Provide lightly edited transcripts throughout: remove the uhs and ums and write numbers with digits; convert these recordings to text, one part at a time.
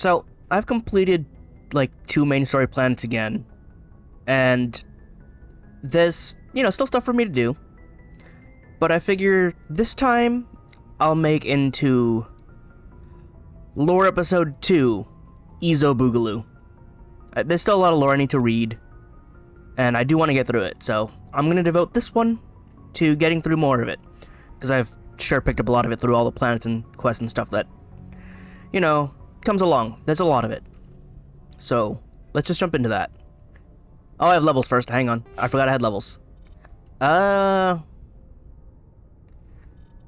So, I've completed, like, 2 main story planets again, and there's, still stuff for me to do, but I figure this time I'll make into Lore Episode 2, Eezo Boogaloo. There's still a lot of lore I need to read, and I do want to get through it, so I'm going to devote this one to getting through more of it, because I've sure picked up a lot of it through all the planets and quests and stuff that, comes along. There's a lot of it. So, let's just jump into that. Oh, I have levels first. Hang on. I forgot I had levels. Throw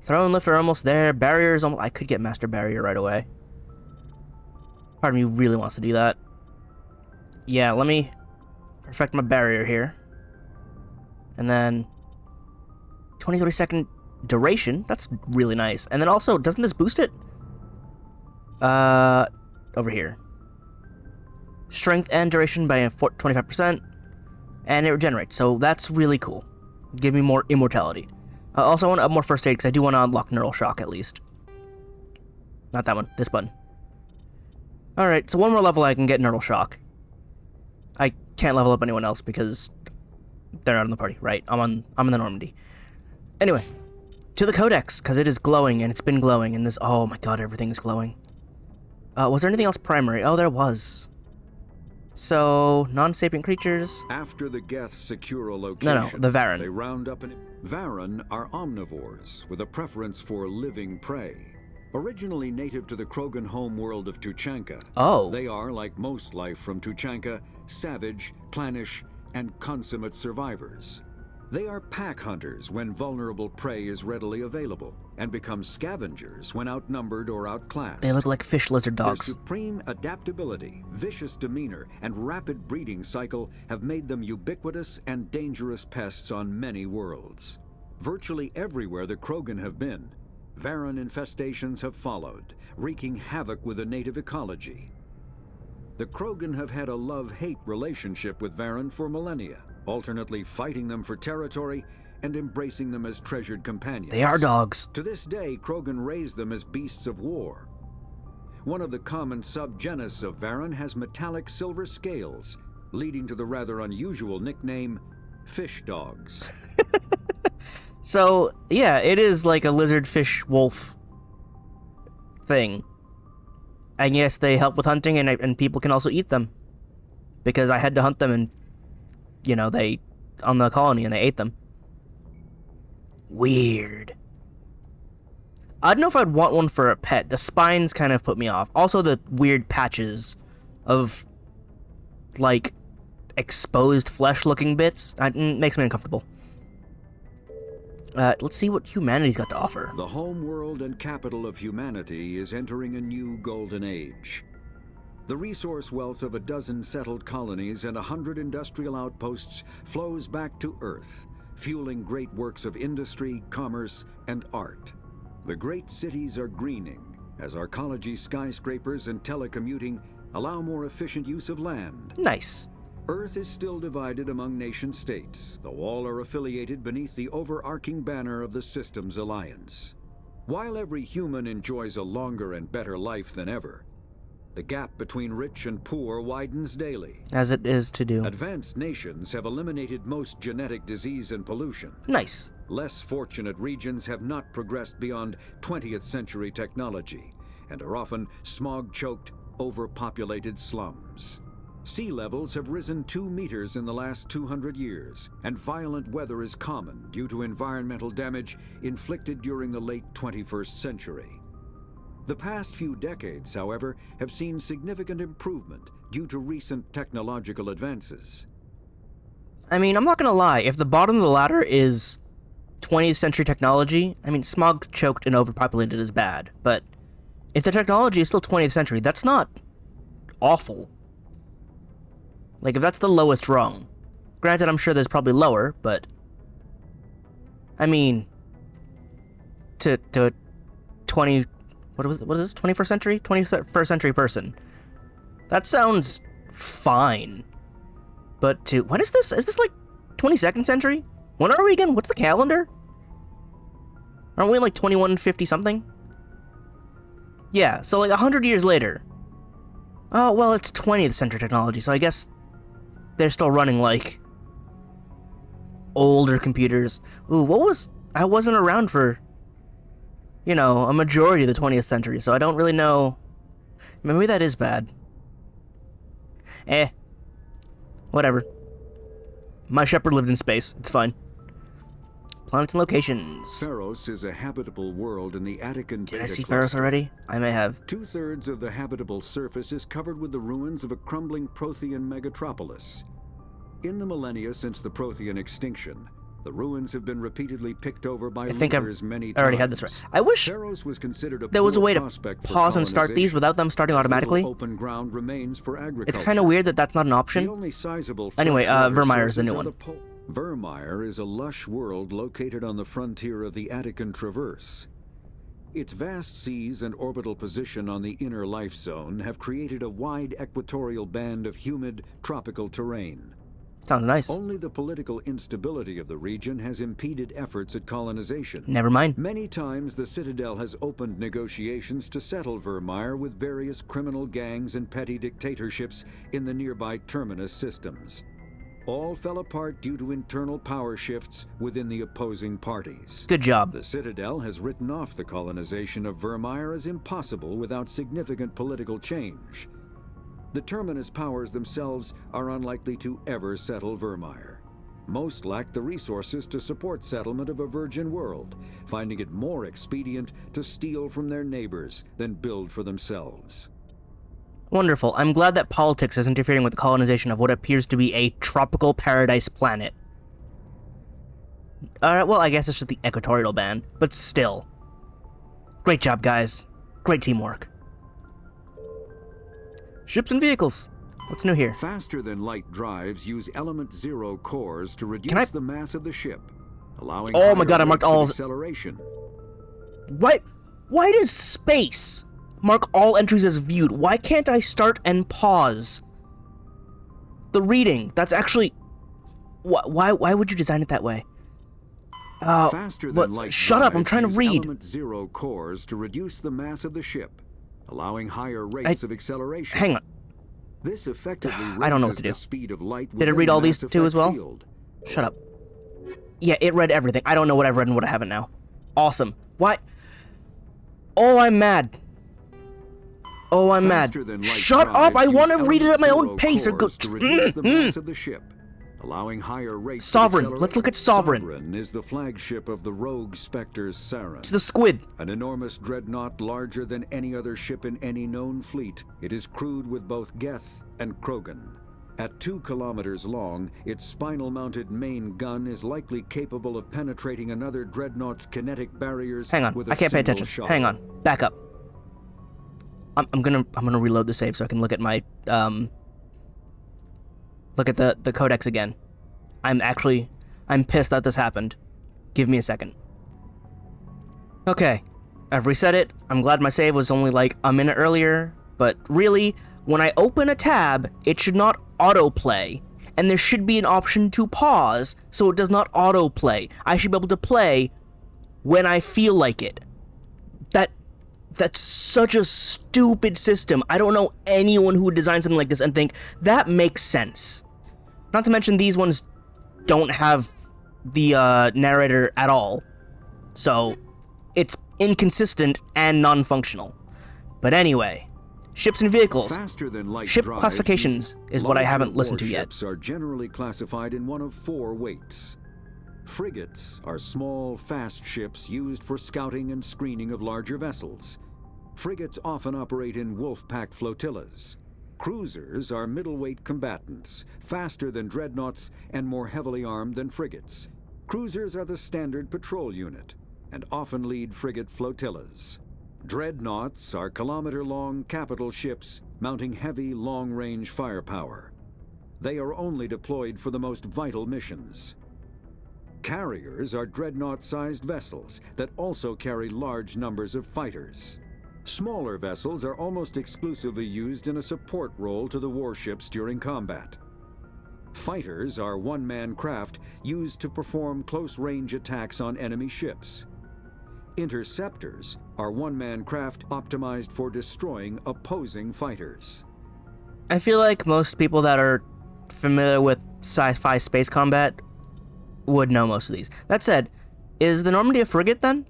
and lift are almost there. Barriers almost... I could get Master Barrier right away. Part of me really wants to do that. Yeah, let me perfect my barrier here. And then 23-second duration. That's really nice. And then also, doesn't this boost it? Over here. Strength and duration by 25%. And it regenerates, so that's really cool. Give me more immortality. Also, I want to up more first aid, because I do want to unlock Neural Shock, at least. Not that one. This button. Alright, so one more level I can get Neural Shock. I can't level up anyone else, because they're not in the party, right? I'm in the Normandy. Anyway, to the Codex, because it is glowing, and it's been glowing, and this... Oh my god, everything is glowing. Was there anything else primary? Oh, there was. So, non-sapient creatures... After the Geth secure a location... No, the Varan. They round up an... Varan are omnivores, with a preference for living prey. Originally native to the Krogan homeworld of Tuchanka, they are, like most life from Tuchanka, savage, clannish, and consummate survivors. They are pack hunters when vulnerable prey is readily available, and become scavengers when outnumbered or outclassed. They look like fish lizard dogs. Their supreme adaptability, vicious demeanor, and rapid breeding cycle have made them ubiquitous and dangerous pests on many worlds. Virtually everywhere the Krogan have been, Varan infestations have followed, wreaking havoc with the native ecology. The Krogan have had a love-hate relationship with Varan for millennia, alternately fighting them for territory and embracing them as treasured companions. They are dogs. To this day, Krogan raise them as beasts of war. One of the common subgenus of Varan has metallic silver scales, leading to the rather unusual nickname, fish dogs. So, yeah, it is like a lizard, fish, wolf thing. And yes, they help with hunting, and people can also eat them. Because I had to hunt them, and, they... on the colony, and they ate them. Weird. I don't know if I'd want one for a pet. The spines kind of put me off. Also, the weird patches of, like, exposed flesh-looking bits. It makes me uncomfortable. Let's see what humanity's got to offer. The home world and capital of humanity is entering a new golden age. The resource wealth of a dozen settled colonies and 100 industrial outposts flows back to Earth, fueling great works of industry, commerce, and art. The great cities are greening, as arcology skyscrapers and telecommuting allow more efficient use of land. Nice. Earth is still divided among nation-states, though all are affiliated beneath the overarching banner of the Systems Alliance. While every human enjoys a longer and better life than ever, the gap between rich and poor widens daily. As it is to do. Advanced nations have eliminated most genetic disease and pollution. Nice. Less fortunate regions have not progressed beyond 20th century technology and are often smog-choked, overpopulated slums. Sea levels have risen 2 meters in the last 200 years, and violent weather is common due to environmental damage inflicted during the late 21st century. The past few decades, however, have seen significant improvement due to recent technological advances. I mean, I'm not gonna lie, if the bottom of the ladder is 20th century technology, I mean, smog-choked and overpopulated is bad, but if the technology is still 20th century, that's not awful. Like, if that's the lowest rung. Granted, I'm sure there's probably lower, but... I mean... To 20... What is this? 21st century? 21st century person. That sounds fine. But to... When is this? Is this like 22nd century? When are we again? What's the calendar? Aren't we like 2150 something? Yeah, so like 100 years later. Oh, well, it's 20th century technology, so I guess they're still running, like, older computers. Ooh, I wasn't around for, you know, a majority of the 20th century, so I don't really know. Maybe that is bad. Whatever. My shepherd lived in space. It's fine. Planets and locations. Pharos is a habitable world in the Attican Did I Beta see Pharos cluster. already? I may have. 2/3 of the habitable surface is covered with the ruins of a crumbling Prothean megatropolis. In the millennia since the Prothean extinction, the ruins have been repeatedly picked over by I think I've looters many already times. had this right. I wish Pharos was considered a there was a poor way to prospect for pause and start these colonization. without them starting automatically. Little open ground remains for agriculture. It's kind of weird that that's not an The option. only sizable Anyway, freshwater Vermeer is the sources new are one. Vermeer is a lush world located on the frontier of the Attican Traverse. Its vast seas and orbital position on the inner life zone have created a wide equatorial band of humid, tropical terrain. Sounds nice. Only the political instability of the region has impeded efforts at colonization. Never mind. Many times the Citadel has opened negotiations to settle Vermeer with various criminal gangs and petty dictatorships in the nearby terminus systems. All fell apart due to internal power shifts within the opposing parties. Good job. The Citadel has written off the colonization of Vermeer as impossible without significant political change. The terminus powers themselves are unlikely to ever settle Vermeer. Most lack the resources to support settlement of a virgin world, finding it more expedient to steal from their neighbors than build for themselves. Wonderful. I'm glad that politics is interfering with the colonization of what appears to be a tropical paradise planet. Alright, well, I guess it's just the equatorial band, but still. Great job, guys. Great teamwork. Ships and vehicles. What's new here? Faster-than-light drives use element 0 cores to reduce Can I- the mass of the ship, allowing Oh my higher God, I marked rates of all- acceleration. Why does space mark all entries as viewed? Why can't I start and pause the reading? That's actually... Why would you design it that way? Faster-than-light Shut up, I'm drives trying to use read. element 0 cores to reduce the mass of the ship, allowing higher rates of acceleration. Hang on. This effectively I don't know what raises to do. the speed of light Did it within read the all these mass too as effect well? field. Shut up. Yeah, it read everything. I don't know what I've read and what I haven't now. Awesome. Why? Oh, I'm mad. Oh, I'm mad. Faster-than-light Shut up! drives I use want to read it at my element own 0 pace. Or go. cores to reduce the mass of the ship, allowing higher rates of Sovereign. acceleration. Let's look at Sovereign. Sovereign is the flagship of the rogue Spectre's Sarin. It's the squid. An enormous dreadnought larger than any other ship in any known fleet, it is crewed with both Geth and Krogan. At 2 kilometers long, its spinal-mounted main gun is likely capable of penetrating another dreadnought's kinetic barriers. Hang on. with I a can't pay single attention. shot. Hang on. Back up. I'm gonna reload the save so I can look at my look at the codex again. I'm pissed that this happened. Give me a second. Okay. I've reset it. I'm glad my save was only like a minute earlier, but really, when I open a tab, it should not autoplay, and there should be an option to pause so it does not autoplay. I should be able to play when I feel like it. That's such a stupid system. I don't know anyone who would design something like this and think, that makes sense. Not to mention these ones don't have the narrator at all. So, it's inconsistent and non-functional. But anyway, ships and vehicles. Faster-than-light Ship drives classifications use is what I larger haven't listened to yet. warships are generally classified in one of 4 weights. Frigates are small, fast ships used for scouting and screening of larger vessels. Frigates often operate in wolf pack flotillas. Cruisers are middleweight combatants, faster than dreadnoughts and more heavily armed than frigates. Cruisers are the standard patrol unit and often lead frigate flotillas. Dreadnoughts are kilometer-long capital ships mounting heavy, long-range firepower. They are only deployed for the most vital missions. Carriers are dreadnought-sized vessels that also carry large numbers of fighters. Smaller vessels are almost exclusively used in a support role to the warships during combat. Fighters are one-man craft used to perform close-range attacks on enemy ships. Interceptors are one-man craft optimized for destroying opposing fighters. I feel like most people that are familiar with sci-fi space combat would know most of these. That said, is the Normandy a frigate then?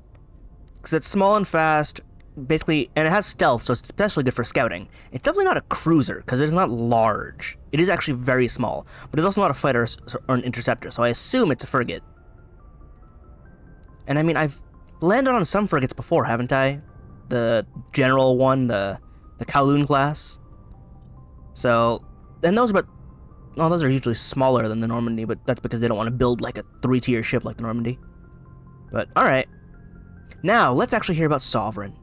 Because it's small and fast, basically, and it has stealth, so it's especially good for scouting. It's definitely not a cruiser, because it is not large. It is actually very small, but it's also not a fighter or an interceptor, so I assume it's a frigate. And I mean, I've landed on some frigates before, haven't I? The general one, the Kowloon class. So, and those are usually smaller than the Normandy, but that's because they don't want to build like a 3-tier ship like the Normandy. But, alright. Now, let's actually hear about Sovereign.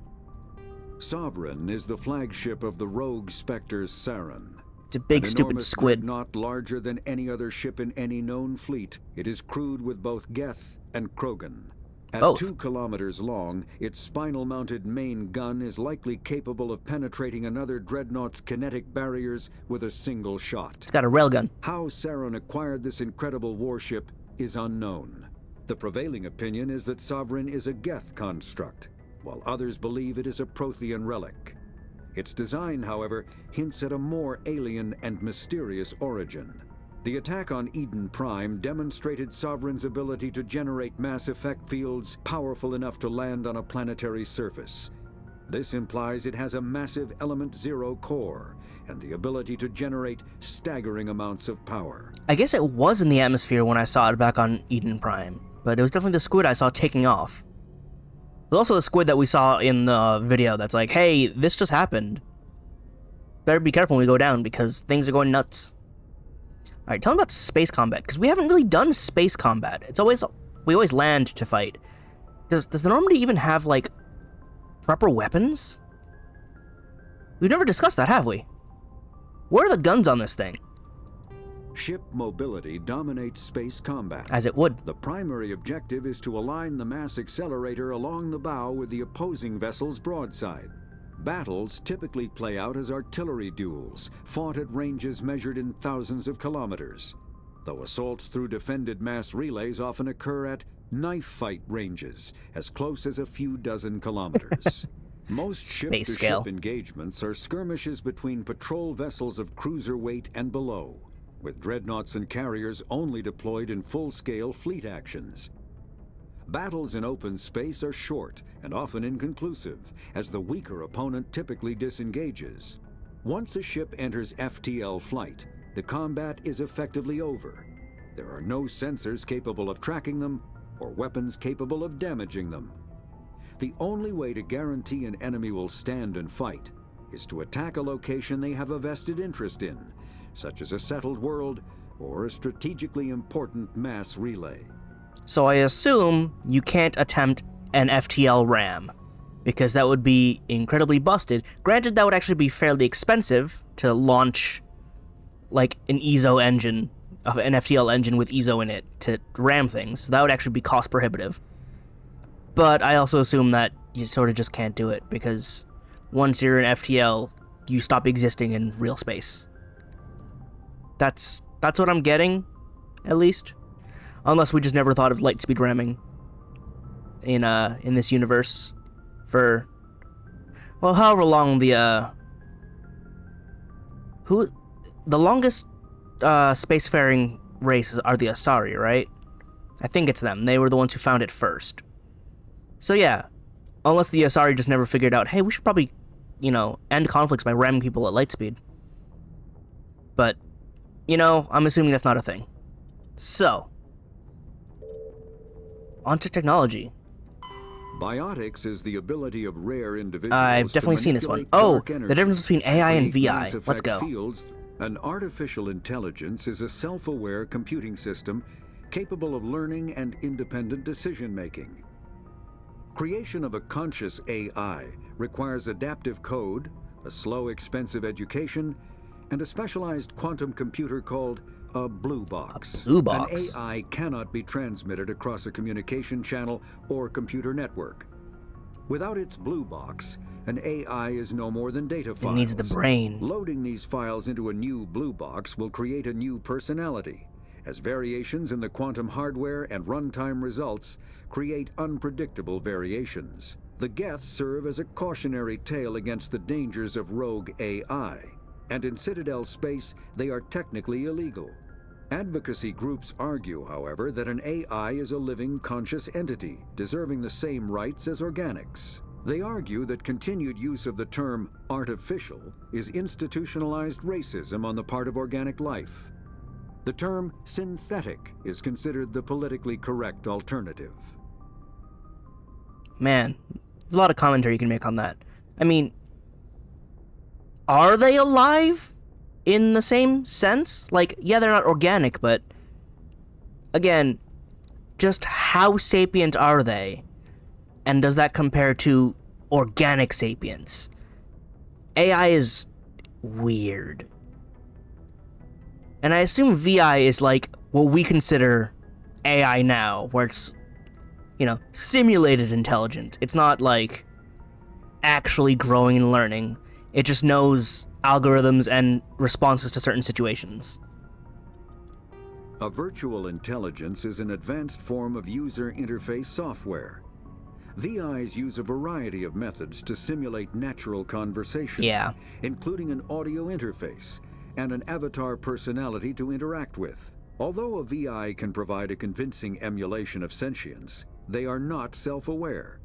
Sovereign is the flagship of the rogue Spectre's Sarin. It's a big, stupid squid. Not larger than any other ship in any known fleet. It is crewed with both Geth and Krogan. At Both. 2 kilometers long, its spinal-mounted main gun is likely capable of penetrating another dreadnought's kinetic barriers with a single shot. It's got a railgun. How Sarin acquired this incredible warship is unknown. The prevailing opinion is that Sovereign is a Geth construct, while others believe it is a Prothean relic. Its design, however, hints at a more alien and mysterious origin. The attack on Eden Prime demonstrated Sovereign's ability to generate mass effect fields powerful enough to land on a planetary surface. This implies it has a massive Element Zero core and the ability to generate staggering amounts of power. I guess it was in the atmosphere when I saw it back on Eden Prime, but it was definitely the squid I saw taking off. It was also the squid that we saw in the video that's like, hey, this just happened. Better be careful when we go down because things are going nuts. Alright, tell me about space combat, because we haven't really done space combat. We always land to fight. Does the Normandy even have, like, proper weapons? We've never discussed that, have we? Where are the guns on this thing? Ship mobility dominates space combat. As it would. The primary objective is to align the mass accelerator along the bow with the opposing vessel's broadside. Battles typically play out as artillery duels, fought at ranges measured in thousands of kilometers, though assaults through defended mass relays often occur at knife fight ranges, as close as a few dozen kilometers. Most ship-to-ship engagements are skirmishes between patrol vessels of cruiser weight and below, with dreadnoughts and carriers only deployed in full-scale fleet actions. Battles in open space are short and often inconclusive, as the weaker opponent typically disengages. Once a ship enters FTL flight, the combat is effectively over. There are no sensors capable of tracking them or weapons capable of damaging them. The only way to guarantee an enemy will stand and fight is to attack a location they have a vested interest in, such as a settled world or a strategically important mass relay. So I assume you can't attempt an FTL ram, because that would be incredibly busted. Granted, that would actually be fairly expensive to launch, like, an Eezo engine, an FTL engine with Eezo in it to ram things. So that would actually be cost prohibitive. But I also assume that you sort of just can't do it, because once you're in FTL, you stop existing in real space. That's what I'm getting, at least. Unless we just never thought of lightspeed ramming in this universe for, well, however long the longest spacefaring races are the Asari, right? I think it's them. They were the ones who found it first. So yeah, unless the Asari just never figured out, hey, we should probably, end conflicts by ramming people at lightspeed. But, I'm assuming that's not a thing. So, onto technology. Biotics is the ability of rare individuals. I've definitely seen this one. Oh, the difference between AI and VI. Let's go. An artificial intelligence is a self-aware computing system capable of learning and independent decision-making. Creation of a conscious AI requires adaptive code, a slow, expensive education, and a specialized quantum computer called a blue box. A blue box. An AI cannot be transmitted across a communication channel or computer network. Without its blue box, an AI is no more than data files. It needs the brain. Loading these files into a new blue box will create a new personality, as variations in the quantum hardware and runtime results create unpredictable variations. The Geth serve as a cautionary tale against the dangers of rogue AI. and in Citadel space, they are technically illegal. Advocacy groups argue, however, that an AI is a living, conscious entity, deserving the same rights as organics. They argue that continued use of the term artificial is institutionalized racism on the part of organic life. The term synthetic is considered the politically correct alternative. Man, there's a lot of commentary you can make on that. I mean, are they alive in the same sense? Like, yeah, they're not organic, but again, just how sapient are they? And does that compare to organic sapience? AI is weird. And I assume VI is like what we consider AI now, where it's, you know, simulated intelligence. It's not like actually growing and learning. It just knows algorithms and responses to certain situations. A virtual intelligence is an advanced form of user interface software. VIs use a variety of methods to simulate natural conversation, including an audio interface and an avatar personality to interact with. Although a VI can provide a convincing emulation of sentience, they are not self-aware,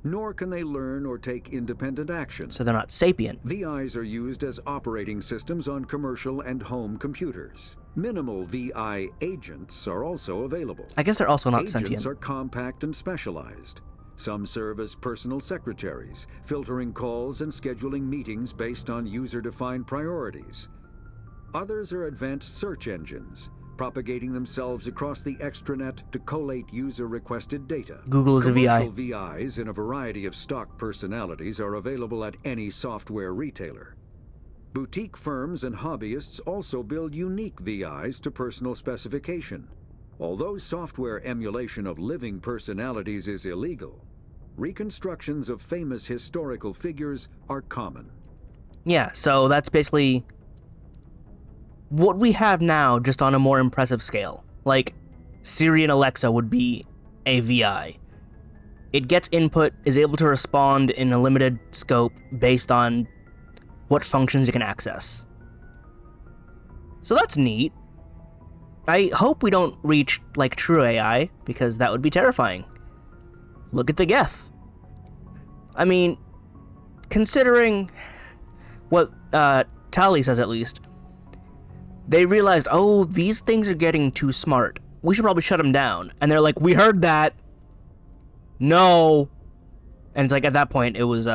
nor can they learn or take independent action. So they're not sapient. VIs are used as operating systems on commercial and home computers. Minimal VI agents are also available. I guess they're also not agents sentient. Agents are compact and specialized. Some serve as personal secretaries, filtering calls and scheduling meetings based on user-defined priorities. Others are advanced search engines, propagating themselves across the extranet to collate user-requested data. Google is a VI. Commercial VIs in a variety of stock personalities are available at any software retailer. Boutique firms and hobbyists also build unique VIs to personal specification. Although software emulation of living personalities is illegal, reconstructions of famous historical figures are common. Yeah, so that's basically what we have now, just on a more impressive scale. Like, Siri and Alexa would be a VI. It gets input, is able to respond in a limited scope based on what functions it can access. So that's neat. I hope we don't reach, like, true AI, because that would be terrifying. Look at the Geth. I mean, considering what Tali says, at least, they realized, oh, these things are getting too smart. We should probably shut them down. And they're like, we heard that. No. And it's like, at that point, it was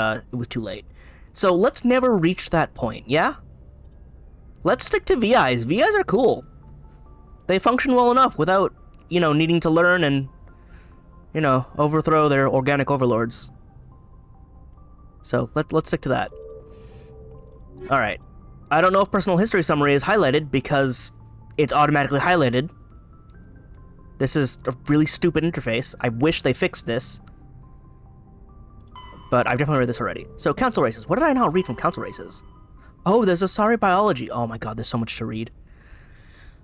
too late. So let's never reach that point, yeah? Let's stick to VIs. VIs are cool. They function well enough without, you know, needing to learn and, you know, overthrow their organic overlords. So let's stick to that. Alright. I don't know if personal history summary is highlighted because it's automatically highlighted. This is a really stupid interface. I wish they fixed this. But I've definitely read this already. So, council races. What did I not read from council races? Oh, there's Asari biology. Oh my god, there's so much to read.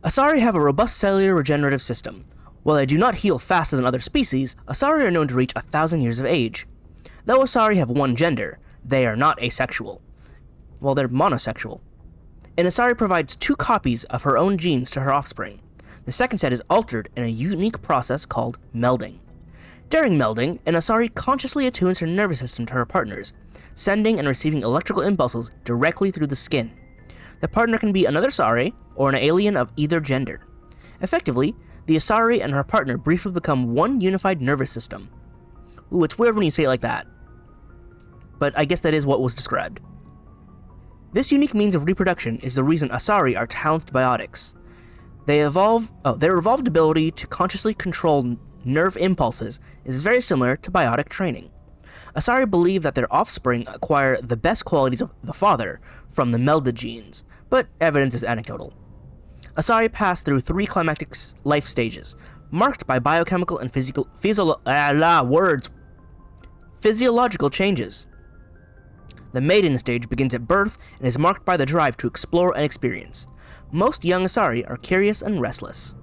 Asari have a robust cellular regenerative system. While they do not heal faster than other species, Asari are known to reach 1,000 years of age. Though Asari have one gender, they are not asexual. Well, they're monosexual. An Asari provides 2 copies of her own genes to her offspring. The second set is altered in a unique process called melding. During melding, an Asari consciously attunes her nervous system to her partner's, sending and receiving electrical impulses directly through the skin. The partner can be another Asari, or an alien of either gender. Effectively, the Asari and her partner briefly become one unified nervous system. Ooh, it's weird when you say it like that. But I guess that is what was described. This unique means of reproduction is the reason Asari are talented biotics. Their evolved ability to consciously control nerve impulses is very similar to biotic training. Asari believe that their offspring acquire the best qualities of the father from the melded genes, but evidence is anecdotal. Asari pass through 3 climactic life stages, marked by biochemical and physiological changes. The maiden stage begins at birth and is marked by the drive to explore and experience. Most young Asari are curious and restless.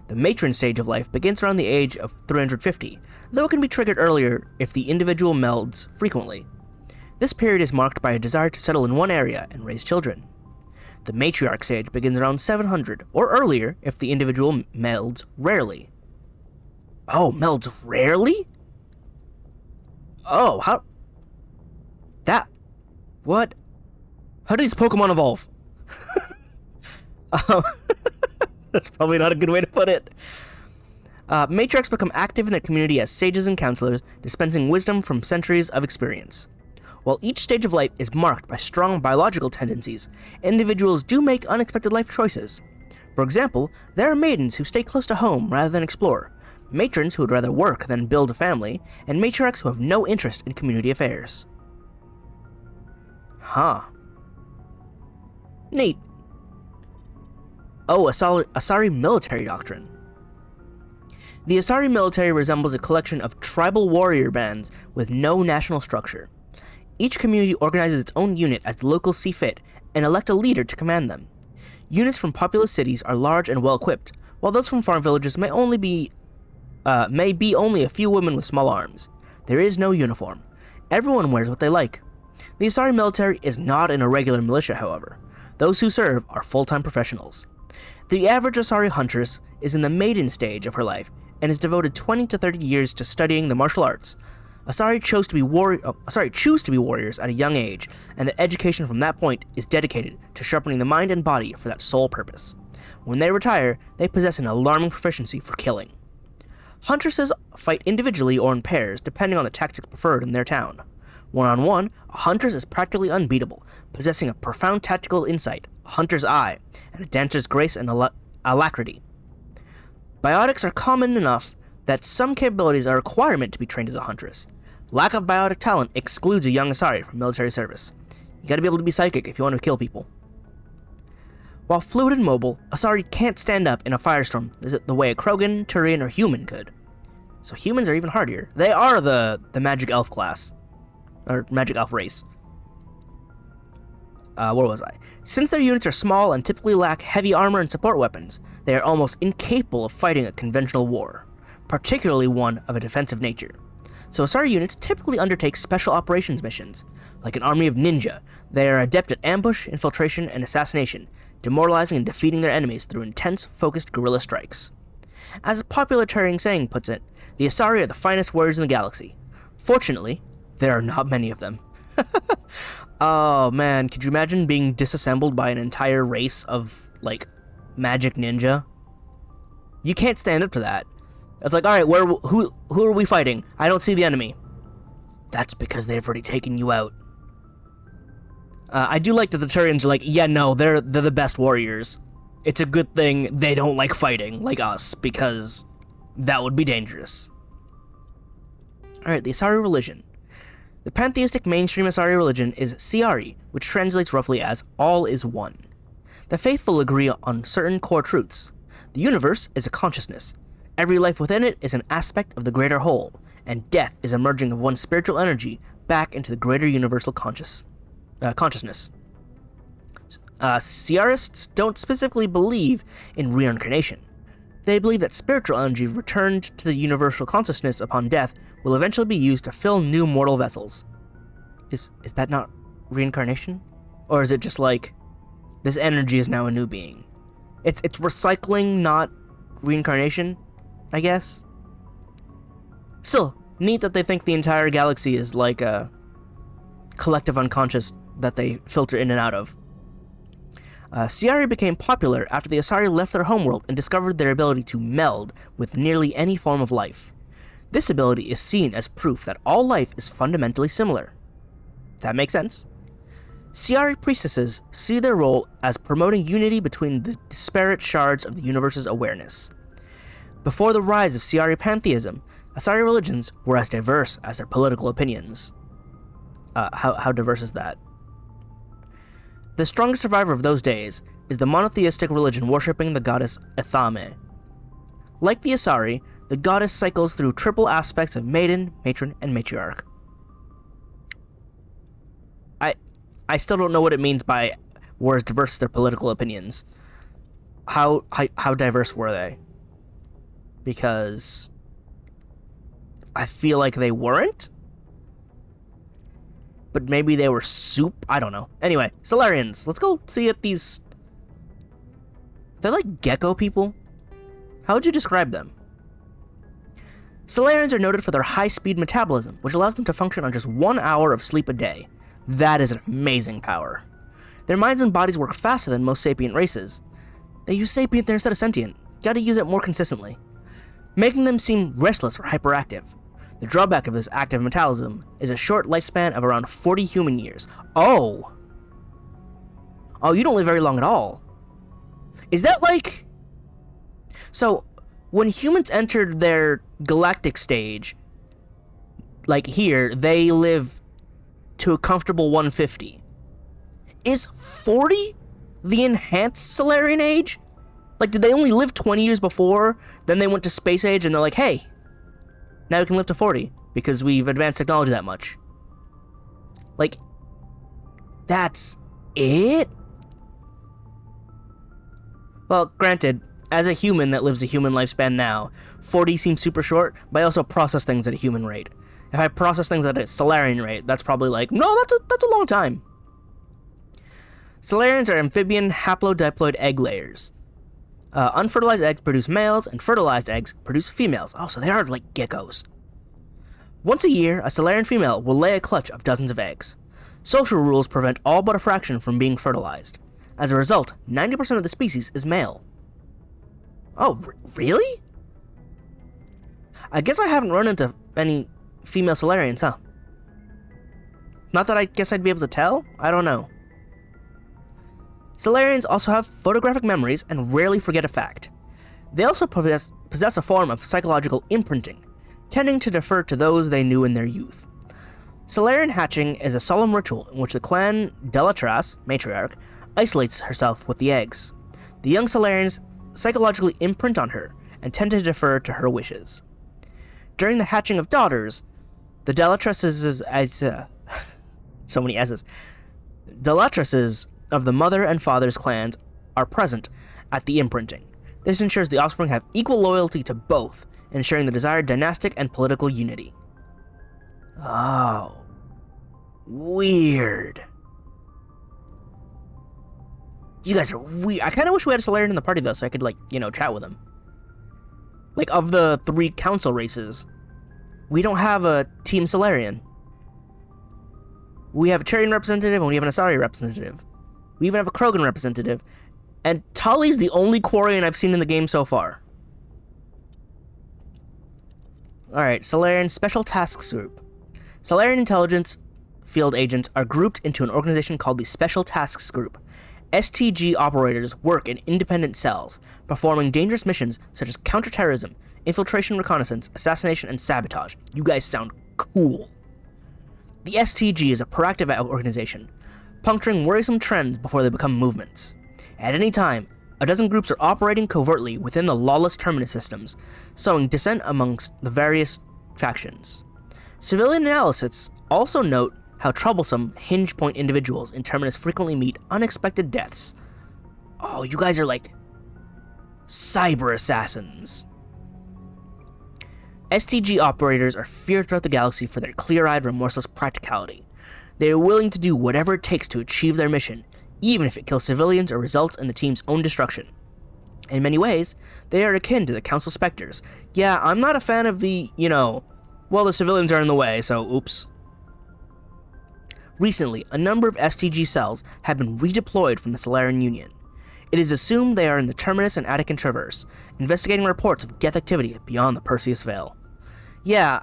The matron stage of life begins around the age of 350, though it can be triggered earlier if the individual melds frequently. This period is marked by a desire to settle in one area and raise children. The matriarch stage begins around 700, or earlier if the individual melds rarely. Oh, melds rarely? Oh, how... That... What? How do these Pokemon evolve? That's probably not a good way to put it. Matriarchs become active in their community as sages and counselors, dispensing wisdom from centuries of experience. While each stage of life is marked by strong biological tendencies, individuals do make unexpected life choices. For example, there are maidens who stay close to home rather than explore, matrons who would rather work than build a family, and matriarchs who have no interest in community affairs. Huh. Neat. Oh, Asari military doctrine. The Asari military resembles a collection of tribal warrior bands with no national structure. Each community organizes its own unit as the locals see fit, and elect a leader to command them. Units from populous cities are large and well-equipped, while those from farm villages may be only a few women with small arms. There is no uniform. Everyone wears what they like. The Asari military is not an irregular militia, however. Those who serve are full-time professionals. The average Asari huntress is in the maiden stage of her life, and has devoted 20 to 30 years to studying the martial arts. Asari choose to be warriors at a young age, and the education from that point is dedicated to sharpening the mind and body for that sole purpose. When they retire, they possess an alarming proficiency for killing. Huntresses fight individually or in pairs, depending on the tactics preferred in their town. One-on-one, a huntress is practically unbeatable, possessing a profound tactical insight, a hunter's eye, and a dancer's grace and alacrity. Biotics are common enough that some capabilities are a requirement to be trained as a huntress. Lack of biotic talent excludes a young Asari from military service. You gotta be able to be psychic if you want to kill people. While fluid and mobile, Asari can't stand up in a firestorm the way a Krogan, Turian, or human could. So humans are even hardier. They are the magic elf class. Or magic elf race. Where was I? Since their units are small and typically lack heavy armor and support weapons, they are almost incapable of fighting a conventional war, particularly one of a defensive nature. So Asari units typically undertake special operations missions. Like an army of ninja, they are adept at ambush, infiltration, and assassination, demoralizing and defeating their enemies through intense, focused guerrilla strikes. As a popular Turing saying puts it, the Asari are the finest warriors in the galaxy. Fortunately, there are not many of them. Oh man, could you imagine being disassembled by an entire race of, like, magic ninja? You can't stand up to that. It's like, alright, who are we fighting? I don't see the enemy. That's because they've already taken you out. I do like that the Turians are like, yeah, no, they're the best warriors. It's a good thing they don't like fighting, like us, because that would be dangerous. Alright, the Asari religion. The pantheistic mainstream Asari religion is Siari, which translates roughly as all is one. The faithful agree on certain core truths. The universe is a consciousness. Every life within it is an aspect of the greater whole, and death is a merging of one's spiritual energy back into the greater universal consciousness. Siarists don't specifically believe in reincarnation. They believe that spiritual energy returned to the universal consciousness upon death will eventually be used to fill new mortal vessels. Is that not reincarnation? Or is it just like, this energy is now a new being? It's recycling, not reincarnation, I guess? Still, neat that they think the entire galaxy is like a collective unconscious that they filter in and out of. Siari became popular after the Asari left their homeworld and discovered their ability to meld with nearly any form of life. This ability is seen as proof that all life is fundamentally similar. That makes sense? Siari priestesses see their role as promoting unity between the disparate shards of the universe's awareness. Before the rise of Siari pantheism, Asari religions were as diverse as their political opinions. How diverse is that? The strongest survivor of those days is the monotheistic religion worshipping the goddess Ethame. Like the Asari, the goddess cycles through triple aspects of maiden, matron, and matriarch. I still don't know what it means by were as diverse as their political opinions. How diverse were they? Because I feel like they weren't? But maybe they were soup? I don't know. Anyway, Solarians. Let's go see what these They're like gecko people? How would you describe them? Solarians are noted for their high-speed metabolism, which allows them to function on just 1 hour of sleep a day. That is an amazing power. Their minds and bodies work faster than most sapient races. They use sapient there instead of sentient. Gotta use it more consistently, making them seem restless or hyperactive. The drawback of this active metabolism is a short lifespan of around 40 human years. Oh, you don't live very long at all. Is that like... So, when humans entered their galactic stage, like here, they live to a comfortable 150. Is 40 the enhanced Solarian age? Like, did they only live 20 years before, then they went to space age, and they're like, hey, now we can live to 40, because we've advanced technology that much. Like, that's it? Well, granted, as a human that lives a human lifespan now, 40 seems super short, but I also process things at a human rate. If I process things at a Solarian rate, that's probably like, no, that's a long time. Solarians are amphibian haplodiploid egg layers. Unfertilized eggs produce males, and fertilized eggs produce females. Oh, so they are like geckos. Once a year, a Solarian female will lay a clutch of dozens of eggs. Social rules prevent all but a fraction from being fertilized. As a result, 90% of the species is male. Oh, really? I guess I haven't run into any female Solarians, huh? Not that I guess I'd be able to tell? I don't know. Solarians also have photographic memories and rarely forget a fact. They also possess a form of psychological imprinting, tending to defer to those they knew in their youth. Solarian hatching is a solemn ritual in which the clan Delatras, matriarch, isolates herself with the eggs. The young Solarians psychologically imprint on her and tend to defer to her wishes. During the hatching of daughters, the Delatrases, so many S's, Delatrases of the mother and father's clans are present at the imprinting. This ensures the offspring have equal loyalty to both, ensuring the desired dynastic and political unity. Oh. Weird. You guys are weird. I kind of wish we had a Solarian in the party, though, so I could, like, chat with him. Like, of the 3 council races, we don't have a Team Solarian. We have a Turian representative, and we have an Asari representative. We even have a Krogan representative. And Tali's the only Quarian I've seen in the game so far. Alright, Solarian Special Tasks Group. Solarian intelligence field agents are grouped into an organization called the Special Tasks Group. STG operators work in independent cells, performing dangerous missions such as counterterrorism, infiltration, reconnaissance, assassination, and sabotage. You guys sound cool. The STG is a proactive organization, puncturing worrisome trends before they become movements. At any time, a dozen groups are operating covertly within the lawless terminus systems, sowing dissent amongst the various factions. Civilian analysts also note how troublesome hinge point individuals in Terminus frequently meet unexpected deaths. Oh, you guys are like cyber assassins. STG operators are feared throughout the galaxy for their clear-eyed, remorseless practicality. They are willing to do whatever it takes to achieve their mission, even if it kills civilians or results in the team's own destruction. In many ways, they are akin to the Council Spectres. Yeah, I'm not a fan of the, well, the civilians are in the way, so oops. Recently, a number of STG cells have been redeployed from the Solarian Union. It is assumed they are in the Terminus and Attican Traverse, investigating reports of Geth activity beyond the Perseus Veil. Yeah,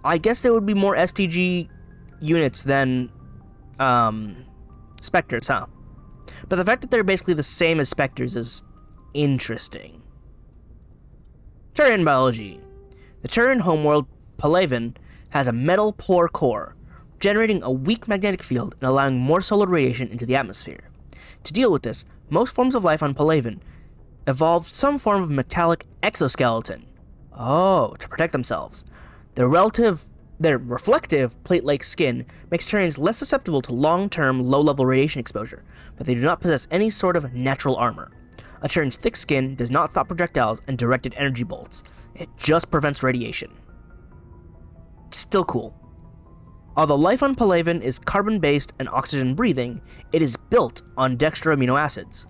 I guess there would be more STG units than, Spectres, huh? But the fact that they're basically the same as Spectres is interesting. Turian biology. The Turian homeworld, Palaven, has a metal-poor core, generating a weak magnetic field and allowing more solar radiation into the atmosphere. To deal with this, most forms of life on Palaven evolved some form of metallic exoskeleton. Oh, to protect themselves. Their reflective plate-like skin makes Turians less susceptible to long-term, low-level radiation exposure, but they do not possess any sort of natural armor. A Turian's thick skin does not stop projectiles and directed energy bolts. It just prevents radiation. Still cool. Although life on Palaven is carbon-based and oxygen-breathing, it is built on dextro amino acids.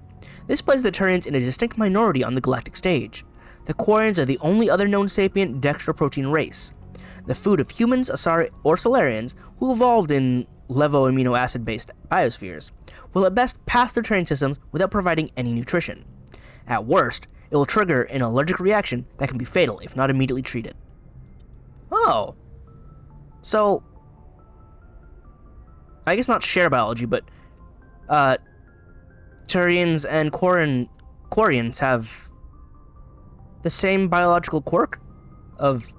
This places the Turians in a distinct minority on the galactic stage. The Quarians are the only other known sapient dextroprotein race, the food of humans or Solarians who evolved in levo-amino acid-based biospheres, will at best pass their Turian systems without providing any nutrition. At worst, it will trigger an allergic reaction that can be fatal if not immediately treated. Oh. So, I guess not share biology, but Turians and Quarians have the same biological quirk of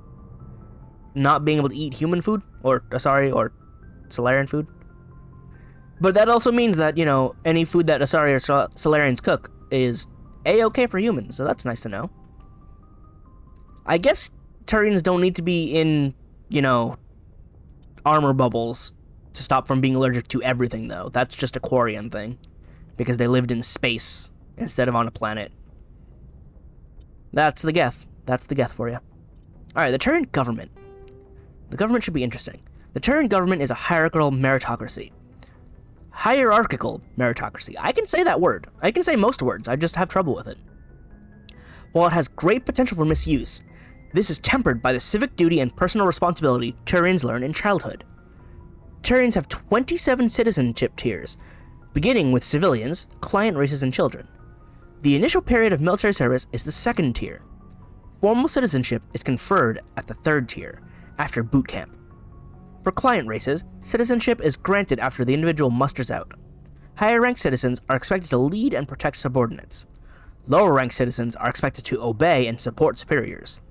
not being able to eat human food, or Solarian food. But that also means that, you know, any food that Asari or Solarians cook is A-okay for humans, so that's nice to know. I guess Turians don't need to be in, you know, armor bubbles to stop from being allergic to everything, though. That's just a Quarian thing, because they lived in space instead of on a planet. That's the Geth. That's the Geth for you. Alright, the Turian government. The government should be interesting. The Turian government is a hierarchical meritocracy. Hierarchical meritocracy. I can say that word. I can say most words. I just have trouble with it. While it has great potential for misuse, this is tempered by the civic duty and personal responsibility Turians learn in childhood. Turians have 27 citizenship tiers, beginning with civilians, client races, and children. The initial period of military service is the second tier. Formal citizenship is conferred at the third tier, after boot camp. For client races, citizenship is granted after the individual musters out. Higher-ranked citizens are expected to lead and protect subordinates. Lower-ranked citizens are expected to obey and support superiors.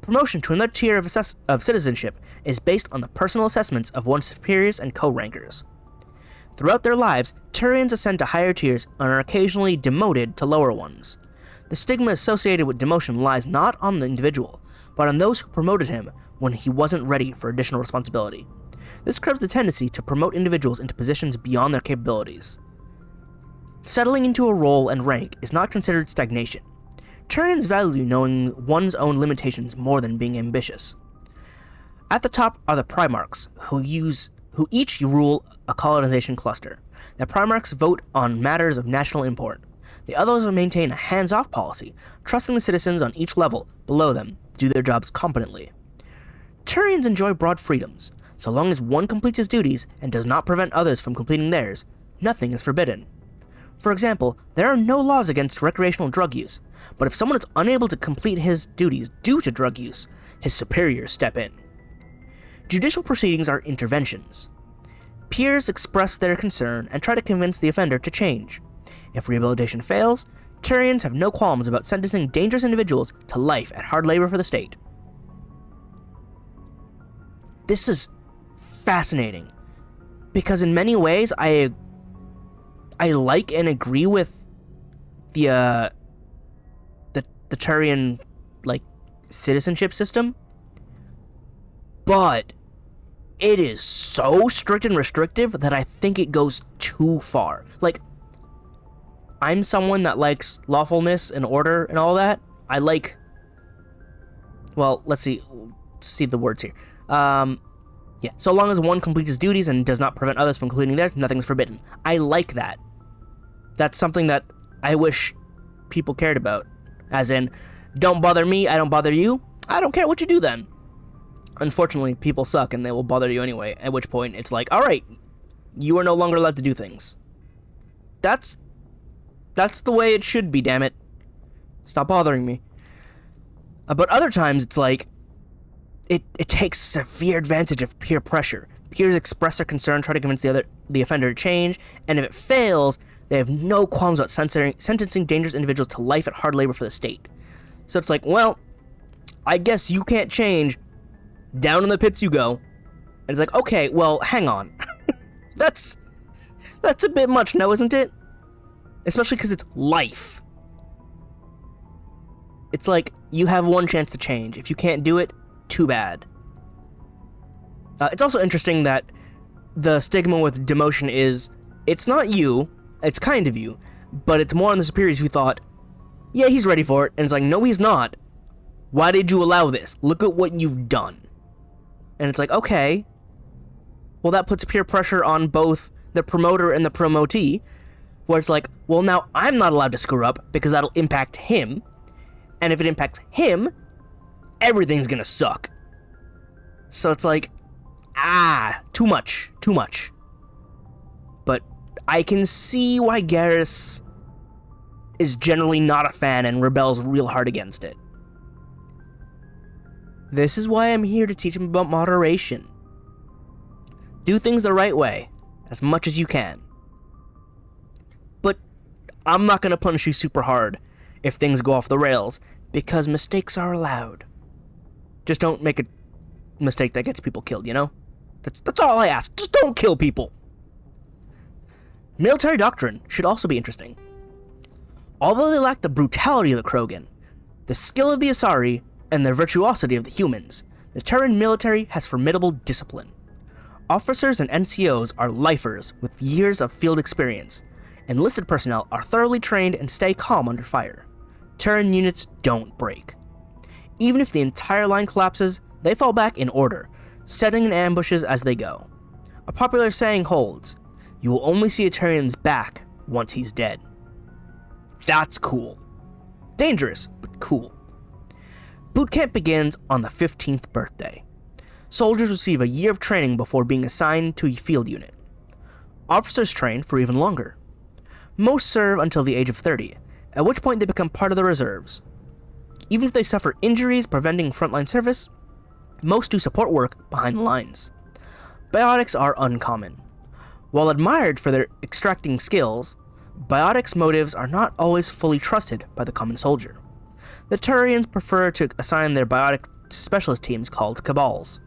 Promotion to another tier of citizenship is based on the personal assessments of one's superiors and co-rankers. Throughout their lives, Turians ascend to higher tiers and are occasionally demoted to lower ones. The stigma associated with demotion lies not on the individual, but on those who promoted him when he wasn't ready for additional responsibility. This curbs the tendency to promote individuals into positions beyond their capabilities. Settling into a role and rank is not considered stagnation. Turians value knowing one's own limitations more than being ambitious. At the top are the Primarchs, who each rule a colonization cluster. The Primarchs vote on matters of national import. The others maintain a hands-off policy, trusting the citizens on each level below them to do their jobs competently. Turians enjoy broad freedoms. So long as one completes his duties and does not prevent others from completing theirs, nothing is forbidden. For example, there are no laws against recreational drug use, but if someone is unable to complete his duties due to drug use, his superiors step in. Judicial proceedings are interventions. Peers express their concern and try to convince the offender to change. If rehabilitation fails, Turians have no qualms about sentencing dangerous individuals to life at hard labor for the state. This is fascinating, because in many ways I like and agree with the Turian, like, citizenship system, but it is so strict and restrictive that I think it goes too far. Like, I'm someone that likes lawfulness and order and all that. I like, well, let's see the words here. Yeah, so long as one completes his duties and does not prevent others from completing theirs, nothing is forbidden. I like that. That's something that I wish people cared about. As in, don't bother me, I don't bother you. I don't care what you do then. Unfortunately, people suck and they will bother you anyway, at which point it's like, alright, you are no longer allowed to do things. That's the way it should be, damn it. Stop bothering me. But other times it's like, it takes severe advantage of peer pressure. Peers express their concern, try to convince the offender to change, and if it fails, they have no qualms about sentencing dangerous individuals to life at hard labor for the state. So it's like, well, I guess you can't change. Down in the pits you go. And it's like, okay, well, hang on. That's a bit much, no, isn't it? Especially because it's life. It's like, you have one chance to change. If you can't do it, too bad. It's also interesting that the stigma with demotion is, it's not you, it's kind of you, but it's more on the superiors who thought, yeah, he's ready for it, and it's like, no, he's not. Why did you allow this? Look at what you've done. And it's like, okay, well, that puts peer pressure on both the promoter and the promotee, where it's like, well, now I'm not allowed to screw up because that'll impact him, and if it impacts him, everything's gonna suck. So it's like, too much. But I can see why Garrus is generally not a fan and rebels real hard against it. This is why I'm here to teach him about moderation. Do things the right way, as much as you can. But I'm not gonna punish you super hard if things go off the rails, because mistakes are allowed. Just don't make a mistake that gets people killed, you know? That's all I ask. Just don't kill people. Military doctrine should also be interesting. Although they lack the brutality of the Krogan, the skill of the Asari, and the virtuosity of the humans, the Terran military has formidable discipline. Officers and NCOs are lifers with years of field experience. Enlisted personnel are thoroughly trained and stay calm under fire. Terran units don't break. Even if the entire line collapses, they fall back in order, setting in ambushes as they go. A popular saying holds, you will only see a Terran's back once he's dead. That's cool. Dangerous, but cool. Boot camp begins on the 15th birthday. Soldiers receive a year of training before being assigned to a field unit. Officers train for even longer. Most serve until the age of 30, at which point they become part of the reserves. Even if they suffer injuries preventing frontline service, most do support work behind the lines. Biotics are uncommon. While admired for their extracting skills, Biotics' motives are not always fully trusted by the common soldier. The Turians prefer to assign their biotic to specialist teams called cabals.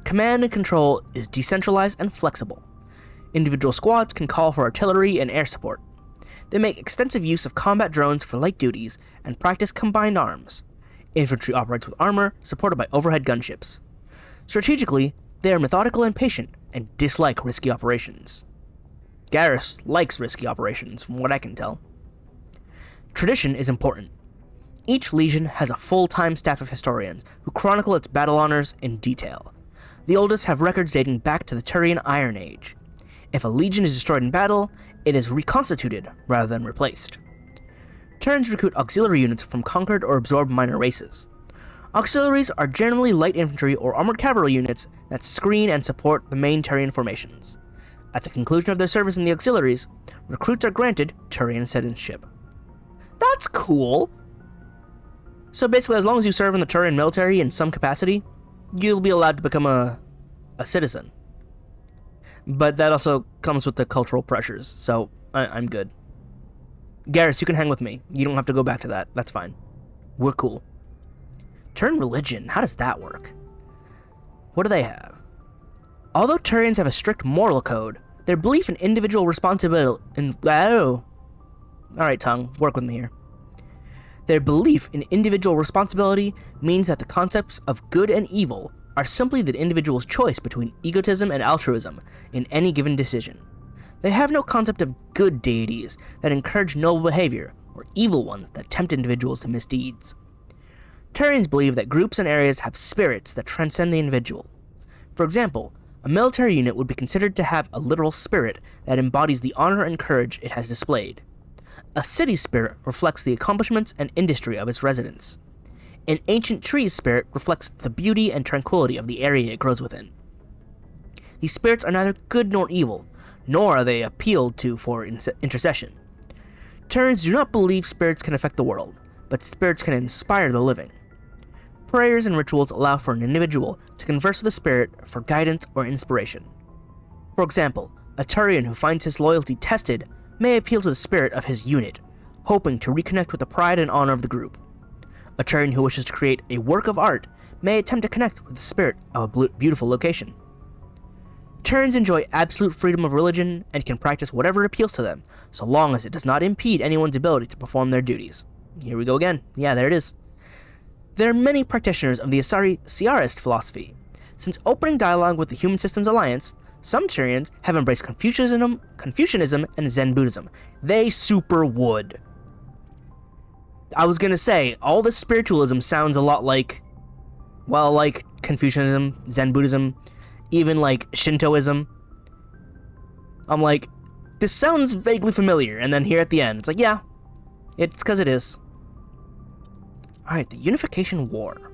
Command and control is decentralized and flexible. Individual squads can call for artillery and air support. They make extensive use of combat drones for light duties and practice combined arms. Infantry operates with armor supported by overhead gunships. Strategically, they are methodical and patient and dislike risky operations. Garrus likes risky operations, from what I can tell. Tradition is important. Each legion has a full-time staff of historians who chronicle its battle honors in detail. The oldest have records dating back to the Turian Iron Age. If a legion is destroyed in battle, it is reconstituted rather than replaced. Terrans recruit auxiliary units from conquered or absorbed minor races. Auxiliaries are generally light infantry or armored cavalry units that screen and support the main Turian formations. At the conclusion of their service in the auxiliaries, recruits are granted Turian citizenship. That's cool! So basically, as long as you serve in the Turian military in some capacity, you'll be allowed to become a citizen. But that also comes with the cultural pressures, so I'm good. Garrus, you can hang with me. You don't have to go back to that. That's fine. We're cool. Turian religion, how does that work? What do they have? Although Turians have a strict moral code, their belief in individual responsibility Alright, tongue, work with me here. Their belief in individual responsibility means that the concepts of good and evil are simply the individual's choice between egotism and altruism in any given decision. They have no concept of good deities that encourage noble behavior, or evil ones that tempt individuals to misdeeds. Turians believe that groups and areas have spirits that transcend the individual. For example, a military unit would be considered to have a literal spirit that embodies the honor and courage it has displayed. A city spirit reflects the accomplishments and industry of its residents. An ancient tree's spirit reflects the beauty and tranquility of the area it grows within. These spirits are neither good nor evil, nor are they appealed to for intercession. Turians do not believe spirits can affect the world, but spirits can inspire the living. Prayers and rituals allow for an individual to converse with a spirit for guidance or inspiration. For example, a Turian who finds his loyalty tested may appeal to the spirit of his unit, hoping to reconnect with the pride and honor of the group. A Turian who wishes to create a work of art may attempt to connect with the spirit of a beautiful location. Turians enjoy absolute freedom of religion and can practice whatever appeals to them, so long as it does not impede anyone's ability to perform their duties. Here we go again. Yeah, there it is. There are many practitioners of the Asari Ciarist philosophy. Since opening dialogue with the Human Systems Alliance, some Turians have embraced Confucianism and Zen Buddhism. They super would. I was gonna say, all this spiritualism sounds a lot like, well, like Confucianism, Zen Buddhism, even like Shintoism. I'm like, this sounds vaguely familiar, and then here at the end, it's like, yeah, it's because it is. Alright, the Unification War.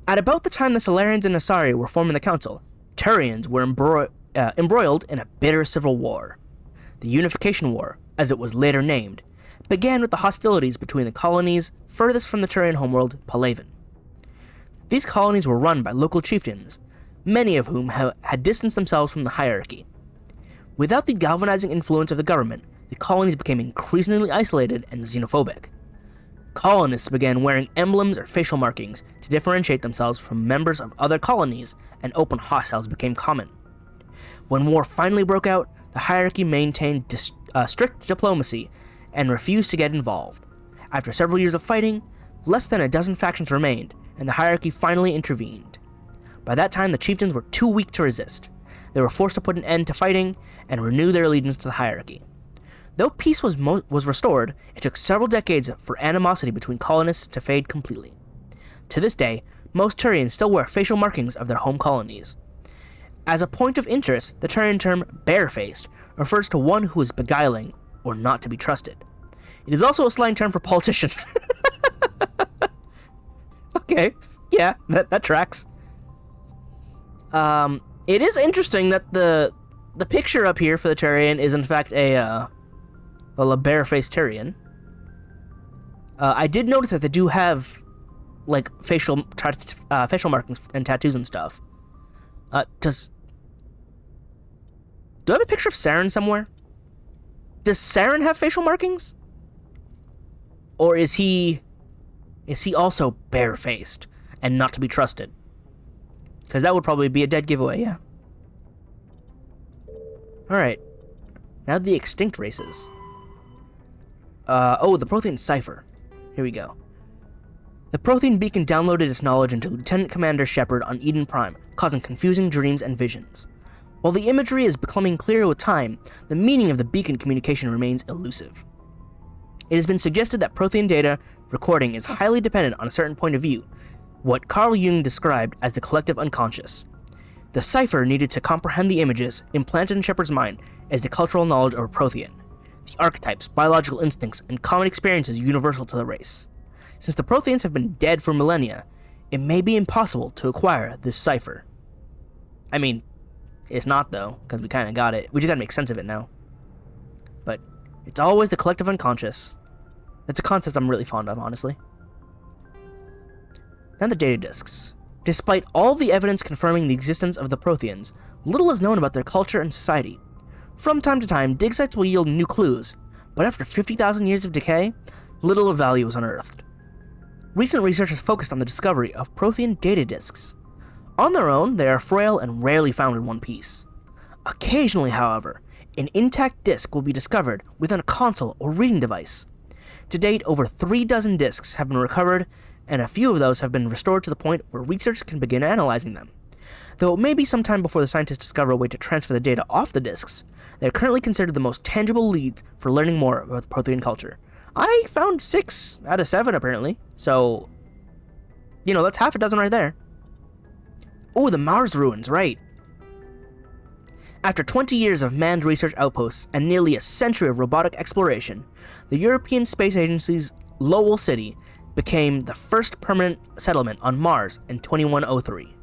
At about the time the Solarians and Asari were forming the Council, Turians were embroiled in a bitter civil war. The Unification War, as it was later named, began with the hostilities between the colonies furthest from the Turian homeworld, Palaven. These colonies were run by local chieftains, many of whom had distanced themselves from the hierarchy. Without the galvanizing influence of the government, the colonies became increasingly isolated and xenophobic. Colonists began wearing emblems or facial markings to differentiate themselves from members of other colonies, and open hostiles became common. When war finally broke out, the hierarchy maintained strict diplomacy and refused to get involved. After several years of fighting, less than a dozen factions remained, and the hierarchy finally intervened. By that time, the chieftains were too weak to resist. They were forced to put an end to fighting and renew their allegiance to the hierarchy. Though peace was restored, it took several decades for animosity between colonists to fade completely. To this day, most Turians still wear facial markings of their home colonies. As a point of interest, the Turian term barefaced refers to one who is beguiling or not to be trusted. It is also a slang term for politicians. Okay, yeah, that tracks. It is interesting that the picture up here for the Turian is in fact a barefaced Turian. I did notice that they do have like facial markings and tattoos and stuff. Do I have a picture of Saren somewhere? Does Saren have facial markings? Or is he also barefaced and not to be trusted? Because that would probably be a dead giveaway, yeah. Alright. Now the extinct races. The Prothean Cipher. Here we go. The Prothean beacon downloaded its knowledge into Lieutenant Commander Shepard on Eden Prime, causing confusing dreams and visions. While the imagery is becoming clearer with time, the meaning of the beacon communication remains elusive. It has been suggested that Prothean data recording is highly dependent on a certain point of view, what Carl Jung described as the collective unconscious. The cipher needed to comprehend the images implanted in Shepard's mind as the cultural knowledge of a Prothean, the archetypes, biological instincts, and common experiences universal to the race. Since the Protheans have been dead for millennia, it may be impossible to acquire this cipher. I mean, it's not though, because we kind of got it. We just gotta make sense of it now. But it's always the collective unconscious. It's a concept I'm really fond of, honestly. Now the data disks. Despite all the evidence confirming the existence of the Protheans, little is known about their culture and society. From time to time, dig sites will yield new clues, but after 50,000 years of decay, little of value is unearthed. Recent research has focused on the discovery of Prothean data disks. On their own, they are frail and rarely found in one piece. Occasionally, however, an intact disk will be discovered within a console or reading device. To date, over 36 disks have been recovered, and a few of those have been restored to the point where researchers can begin analyzing them. Though it may be some time before the scientists discover a way to transfer the data off the disks, they are currently considered the most tangible leads for learning more about the Prothean culture. I found 6 out of 7 apparently, so, that's half a dozen right there. Oh, the Mars ruins, right. After 20 years of manned research outposts and nearly a century of robotic exploration, the European Space Agency's Lowell City became the first permanent settlement on Mars in 2103.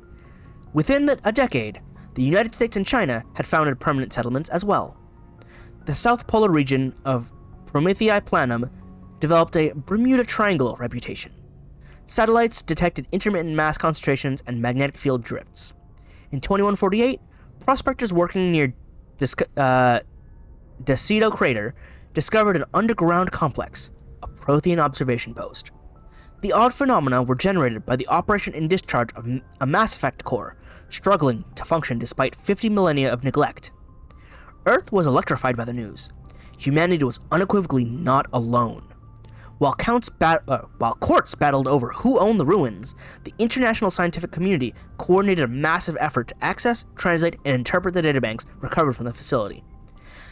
Within a decade, the United States and China had founded permanent settlements as well. The South Polar region of Promethei Planum developed a Bermuda Triangle reputation. Satellites detected intermittent mass concentrations and magnetic field drifts. In 2148, prospectors working near Deseto Crater discovered an underground complex, a Prothean observation post. The odd phenomena were generated by the operation and discharge of a mass effect core, struggling to function despite 50 millennia of neglect. Earth was electrified by the news. Humanity was unequivocally not alone. While courts battled over who owned the ruins, the international scientific community coordinated a massive effort to access, translate, and interpret the databanks recovered from the facility.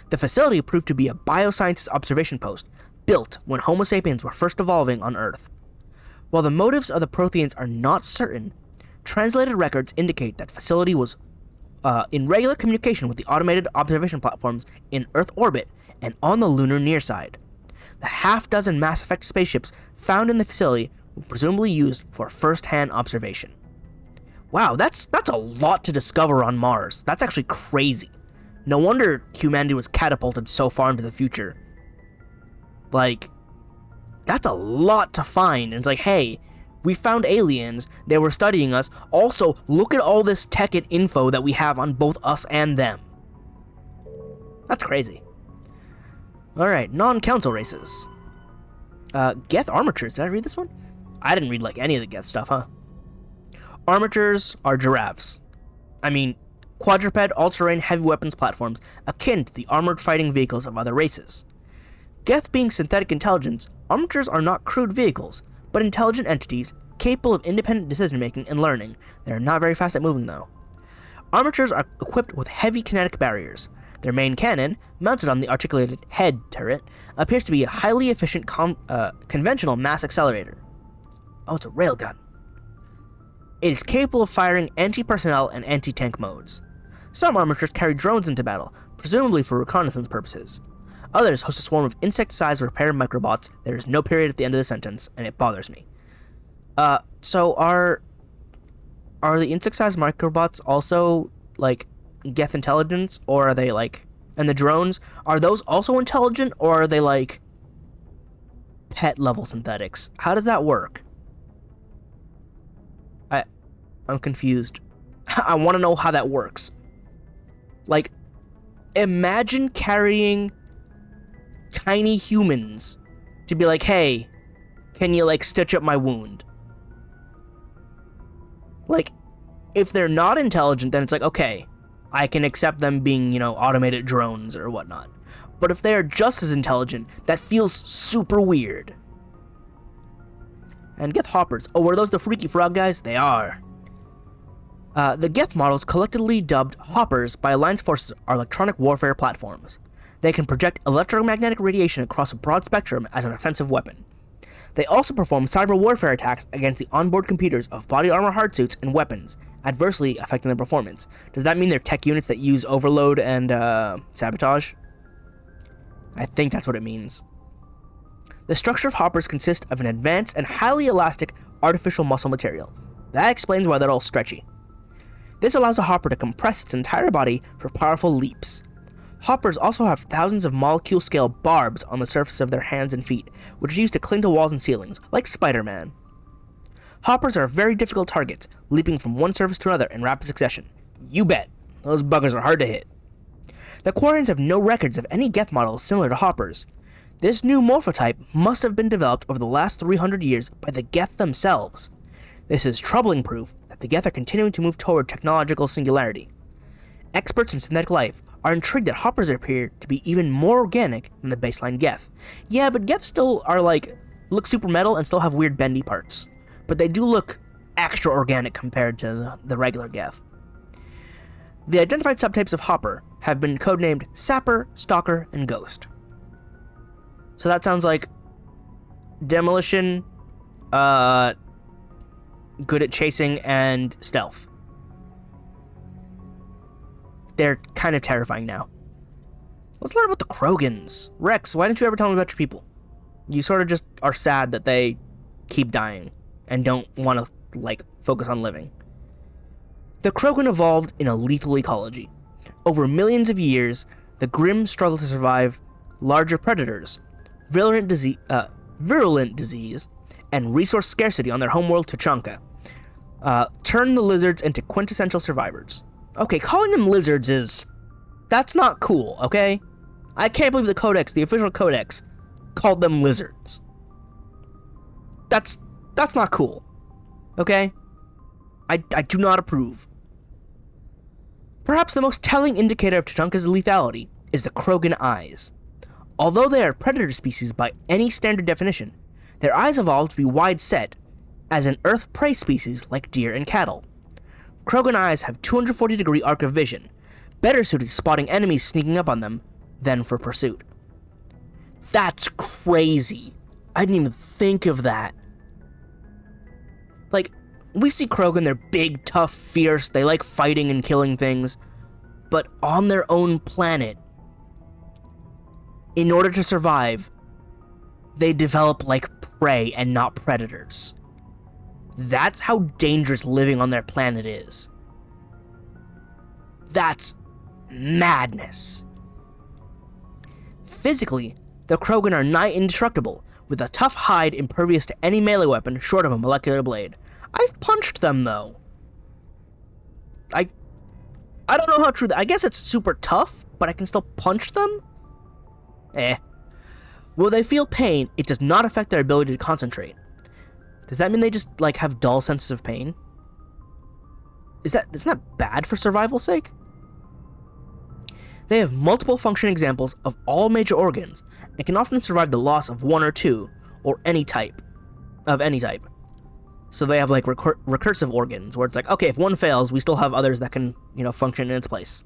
The facility proved to be a bioscientist observation post, built when Homo sapiens were first evolving on Earth. While the motives of the Protheans are not certain, translated records indicate that facility was in regular communication with the automated observation platforms in Earth orbit and on the lunar near side. The half-dozen Mass Effect spaceships found in the facility were presumably used for first-hand observation. Wow, that's a lot to discover on Mars. That's actually crazy. No wonder humanity was catapulted so far into the future. Like, that's a lot to find. And it's like, hey, we found aliens, they were studying us. Also, look at all this tech and info that we have on both us and them. That's crazy. Alright, non-council races. Geth armatures, did I read this one? I didn't read like any of the Geth stuff, huh? Armatures are giraffes. I mean, quadruped all-terrain heavy weapons platforms akin to the armored fighting vehicles of other races. Geth being synthetic intelligence, armatures are not crude vehicles, but intelligent entities capable of independent decision-making and learning. They are not very fast at moving, though. Armatures are equipped with heavy kinetic barriers. Their main cannon, mounted on the articulated head turret, appears to be a highly efficient conventional mass accelerator. Oh, it's a railgun. It is capable of firing anti-personnel and anti-tank modes. Some armatures carry drones into battle, presumably for reconnaissance purposes. Others host a swarm of insect-sized repair microbots. There is no period at the end of the sentence, and it bothers me. So are the insect-sized microbots also, like, Geth intelligence, or are they, like... And the drones, are those also intelligent, or are they, like, pet-level synthetics? How does that work? I'm confused. I want to know how that works. Like, imagine carrying tiny humans to be like, hey, can you, like, stitch up my wound? Like, if they're not intelligent, then it's like, okay, I can accept them being, you know, automated drones or whatnot. But if they are just as intelligent, that feels super weird. And Geth hoppers. Oh, were those the freaky frog guys? They are. The Geth models, collectively dubbed hoppers by Alliance forces, are electronic warfare platforms. They can project electromagnetic radiation across a broad spectrum as an offensive weapon. They also perform cyber warfare attacks against the onboard computers of body armor hardsuits and weapons, adversely affecting their performance. Does that mean they're tech units that use overload and sabotage? I think that's what it means. The structure of hoppers consists of an advanced and highly elastic artificial muscle material. That explains why they're all stretchy. This allows a hopper to compress its entire body for powerful leaps. Hoppers also have thousands of molecule-scale barbs on the surface of their hands and feet, which are used to cling to walls and ceilings, like Spider-Man. Hoppers are very difficult targets, leaping from one surface to another in rapid succession. You bet, those buggers are hard to hit. The Quarians have no records of any Geth models similar to hoppers. This new morphotype must have been developed over the last 300 years by the Geth themselves. This is troubling proof that the Geth are continuing to move toward technological singularity. Experts in synthetic life are intrigued that hoppers appear to be even more organic than the baseline Geth. Yeah, but Geth still are look super metal and still have weird bendy parts. But they do look extra organic compared to the regular Geth. The identified subtypes of hopper have been codenamed Sapper, Stalker, and Ghost. So that sounds like demolition, good at chasing, and stealth. They're kind of terrifying now. Let's learn about the Krogans. Rex, why didn't you ever tell me about your people? You sort of just are sad that they keep dying and don't want to, focus on living. The Krogan evolved in a lethal ecology. Over millions of years, the Grimm struggled to survive larger predators, virulent disease, and resource scarcity on their homeworld Tuchanka. Turned the lizards into quintessential survivors. Okay, calling them lizards that's not cool, okay? I can't believe the official codex, called them lizards. That's not cool, okay? I do not approve. Perhaps the most telling indicator of Tuchanka's lethality is the Krogan eyes. Although they are predator species by any standard definition, their eyes evolved to be wide-set, as an Earth prey species like deer and cattle. Krogan eyes have 240-degree arc of vision, better suited to spotting enemies sneaking up on them than for pursuit. That's crazy. I didn't even think of that. We see Krogan, they're big, tough, fierce, they like fighting and killing things, but on their own planet. In order to survive, they develop like prey and not predators. That's how dangerous living on their planet is. That's madness. Physically, the Krogan are nigh indestructible, with a tough hide impervious to any melee weapon short of a molecular blade. I've punched them, though. I don't know how true that. I guess it's super tough, but I can still punch them? Will they feel pain, it does not affect their ability to concentrate. Does that mean they just, like, have dull senses of pain? Isn't that bad for survival's sake? They have multiple function examples of all major organs, and can often survive the loss of one or two, or any type. So they have, like, recursive organs, where it's like, okay, if one fails, we still have others that can, function in its place.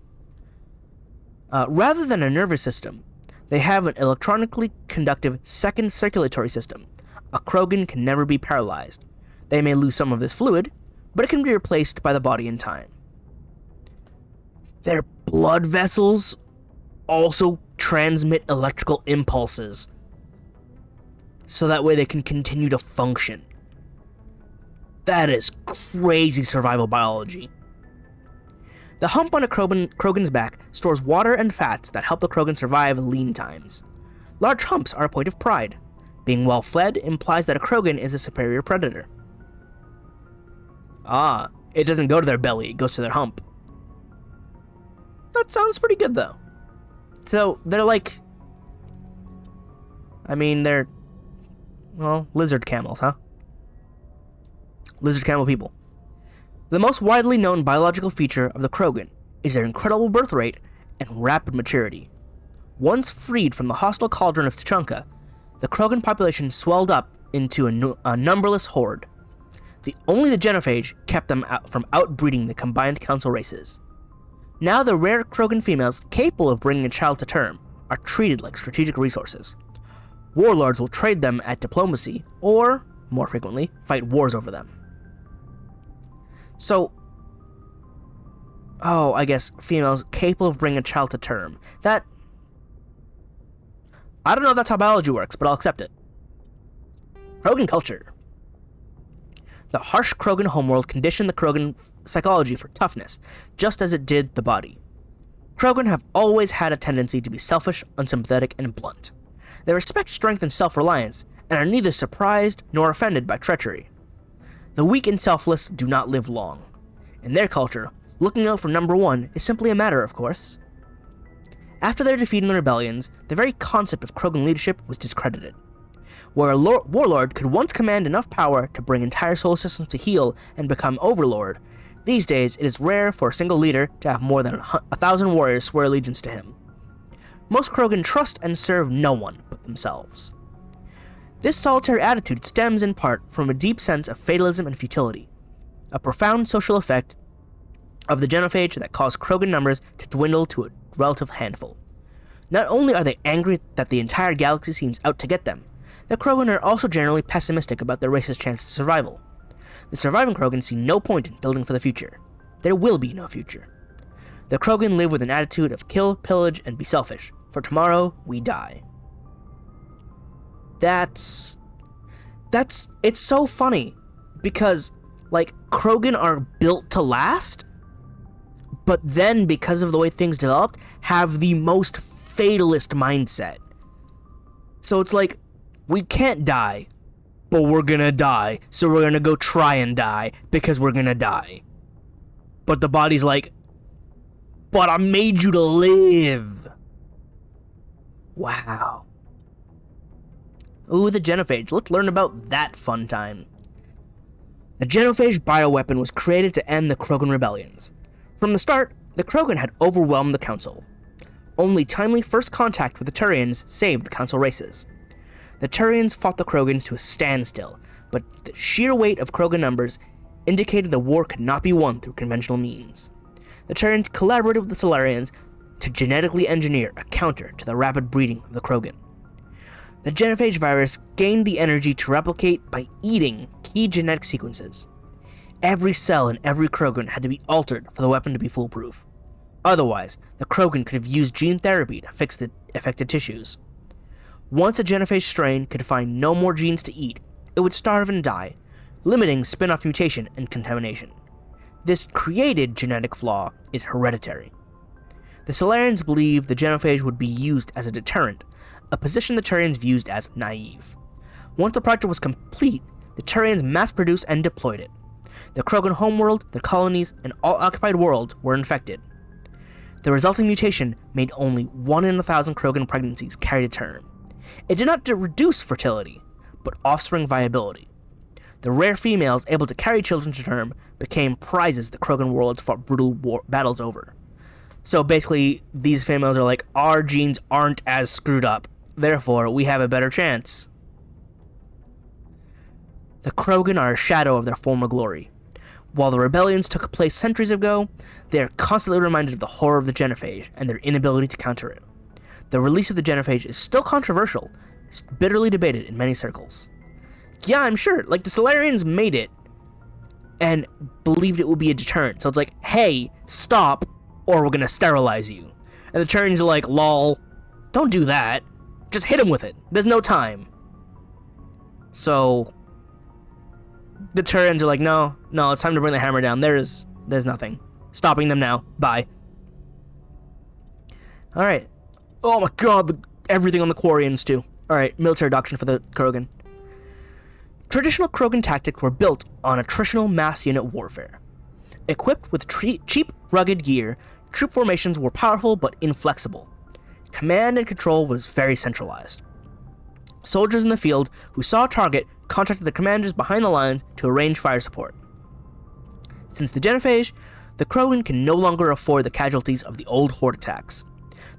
Rather than a nervous system, they have an electronically conductive second circulatory system. A Krogan can never be paralyzed. They may lose some of this fluid, but it can be replaced by the body in time. Their blood vessels also transmit electrical impulses, so that way they can continue to function. That is crazy survival biology. The hump on a Krogan's back stores water and fats that help the Krogan survive lean times. Large humps are a point of pride. Being well fed implies that a Krogan is a superior predator. It doesn't go to their belly, it goes to their hump. That sounds pretty good, though. So, they're like... they're... well, lizard camels, huh? Lizard camel people. The most widely known biological feature of the Krogan is their incredible birth rate and rapid maturity. Once freed from the hostile cauldron of Tuchanka, the Krogan population swelled up into a numberless horde. Only the genophage kept them from outbreeding the combined council races. Now the rare Krogan females capable of bringing a child to term are treated like strategic resources. Warlords will trade them at diplomacy, or, more frequently, fight wars over them. So, I guess females capable of bringing a child to term. I don't know if that's how biology works, but I'll accept it. Krogan culture. The harsh Krogan homeworld conditioned the Krogan psychology for toughness, just as it did the body. Krogan have always had a tendency to be selfish, unsympathetic, and blunt. They respect strength and self-reliance, and are neither surprised nor offended by treachery. The weak and selfless do not live long. In their culture, looking out for number one is simply a matter of course. After their defeat in the rebellions, the very concept of Krogan leadership was discredited. Where a warlord could once command enough power to bring entire solar systems to heel and become overlord, these days it is rare for a single leader to have more than 1,000 warriors swear allegiance to him. Most Krogan trust and serve no one but themselves. This solitary attitude stems in part from a deep sense of fatalism and futility, a profound social effect of the genophage that caused Krogan numbers to dwindle to a relative handful. Not only are they angry that the entire galaxy seems out to get them, the Krogan are also generally pessimistic about their race's chance of survival. The surviving Krogan see no point in building for the future. There will be no future. The Krogan live with an attitude of kill, pillage, and be selfish. For tomorrow, we die. It's so funny, because, like, Krogan are built to last, but then, because of the way things developed, have the most fatalist mindset. So it's like, we can't die, but we're gonna die, so we're gonna go try and die, because we're gonna die. But the body's like, but I made you to live. Wow. Ooh, the genophage. Let's learn about that fun time. The genophage bioweapon was created to end the Krogan rebellions. From the start, the Krogan had overwhelmed the Council. Only timely first contact with the Turians saved the Council races. The Turians fought the Krogans to a standstill, but the sheer weight of Krogan numbers indicated the war could not be won through conventional means. The Turians collaborated with the Solarians to genetically engineer a counter to the rapid breeding of the Krogan. The genophage virus gained the energy to replicate by eating key genetic sequences. Every cell in every Krogan had to be altered for the weapon to be foolproof. Otherwise, the Krogan could have used gene therapy to fix the affected tissues. Once a genophage strain could find no more genes to eat, it would starve and die, limiting spin-off mutation and contamination. This created genetic flaw is hereditary. The Solarians believed the genophage would be used as a deterrent, a position the Turians viewed as naive. Once the project was complete, the Turians mass-produced and deployed it. The Krogan homeworld, the colonies, and all occupied worlds were infected. The resulting mutation made only 1 in 1,000 Krogan pregnancies carry to term. It did not reduce fertility, but offspring viability. The rare females able to carry children to term became prizes the Krogan worlds fought brutal battles over. So basically, these females are like, our genes aren't as screwed up, therefore we have a better chance. The Krogan are a shadow of their former glory. While the rebellions took place centuries ago, they are constantly reminded of the horror of the genophage and their inability to counter it. The release of the genophage is still controversial, bitterly debated in many circles. Yeah, I'm sure, like, the Solarians made it and believed it would be a deterrent, so it's like, hey, stop, or we're gonna sterilize you. And the Turians are like, lol, don't do that, just hit him with it, there's no time. So the Turians are like, no, it's time to bring the hammer down. There's nothing stopping them now. Bye. All right. Oh my god, everything on the Quarians too. All right, military doctrine for the Krogan. Traditional Krogan tactics were built on attritional mass unit warfare. Equipped with cheap, rugged gear, troop formations were powerful but inflexible. Command and control was very centralized. Soldiers in the field who saw a target contacted the commanders behind the lines to arrange fire support. Since the genophage, the Krogan can no longer afford the casualties of the old horde attacks.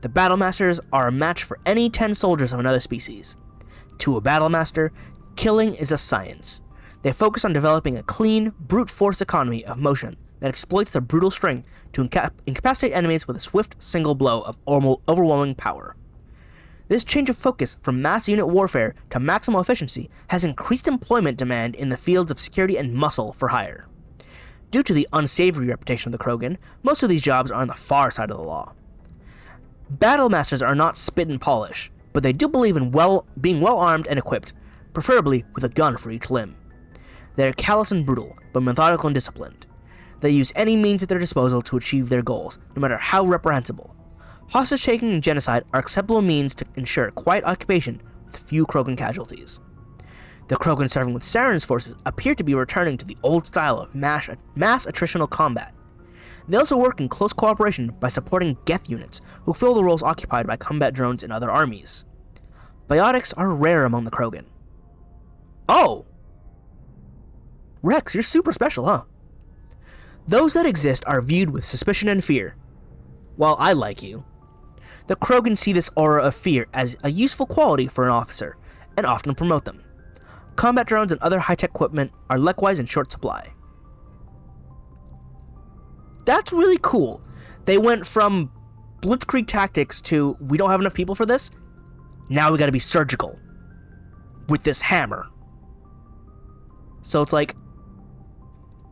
The Battlemasters are a match for any 10 soldiers of another species. To a Battlemaster, killing is a science. They focus on developing a clean, brute force economy of motion that exploits their brutal strength to incapacitate enemies with a swift single blow of overwhelming power. This change of focus from mass unit warfare to maximal efficiency has increased employment demand in the fields of security and muscle for hire. Due to the unsavory reputation of the Krogan, most of these jobs are on the far side of the law. Battlemasters are not spit and polish, but they do believe in being well armed and equipped, preferably with a gun for each limb. They are callous and brutal, but methodical and disciplined. They use any means at their disposal to achieve their goals, no matter how reprehensible. Hostage-taking and genocide are acceptable means to ensure quiet occupation with few Krogan casualties. The Krogan serving with Saren's forces appear to be returning to the old style of mass attritional combat. They also work in close cooperation by supporting Geth units, who fill the roles occupied by combat drones in other armies. Biotics are rare among the Krogan. Oh! Rex, you're super special, huh? Those that exist are viewed with suspicion and fear. While I like you, the Krogan see this aura of fear as a useful quality for an officer, and often promote them. Combat drones and other high-tech equipment are likewise in short supply. That's really cool. They went from blitzkrieg tactics to, we don't have enough people for this, now we gotta be surgical with this hammer. So it's like,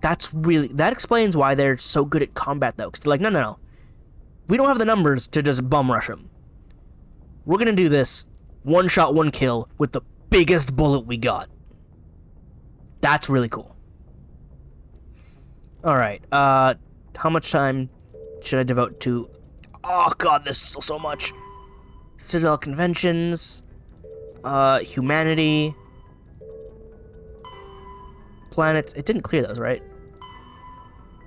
that explains why they're so good at combat though, because they're like, no. We don't have the numbers to just bum rush them. We're gonna do this one shot, one kill with the biggest bullet we got. That's really cool. Alright, how much time should I devote to... Oh god, this is still so much. Citadel conventions, humanity, planets. It didn't clear those, right?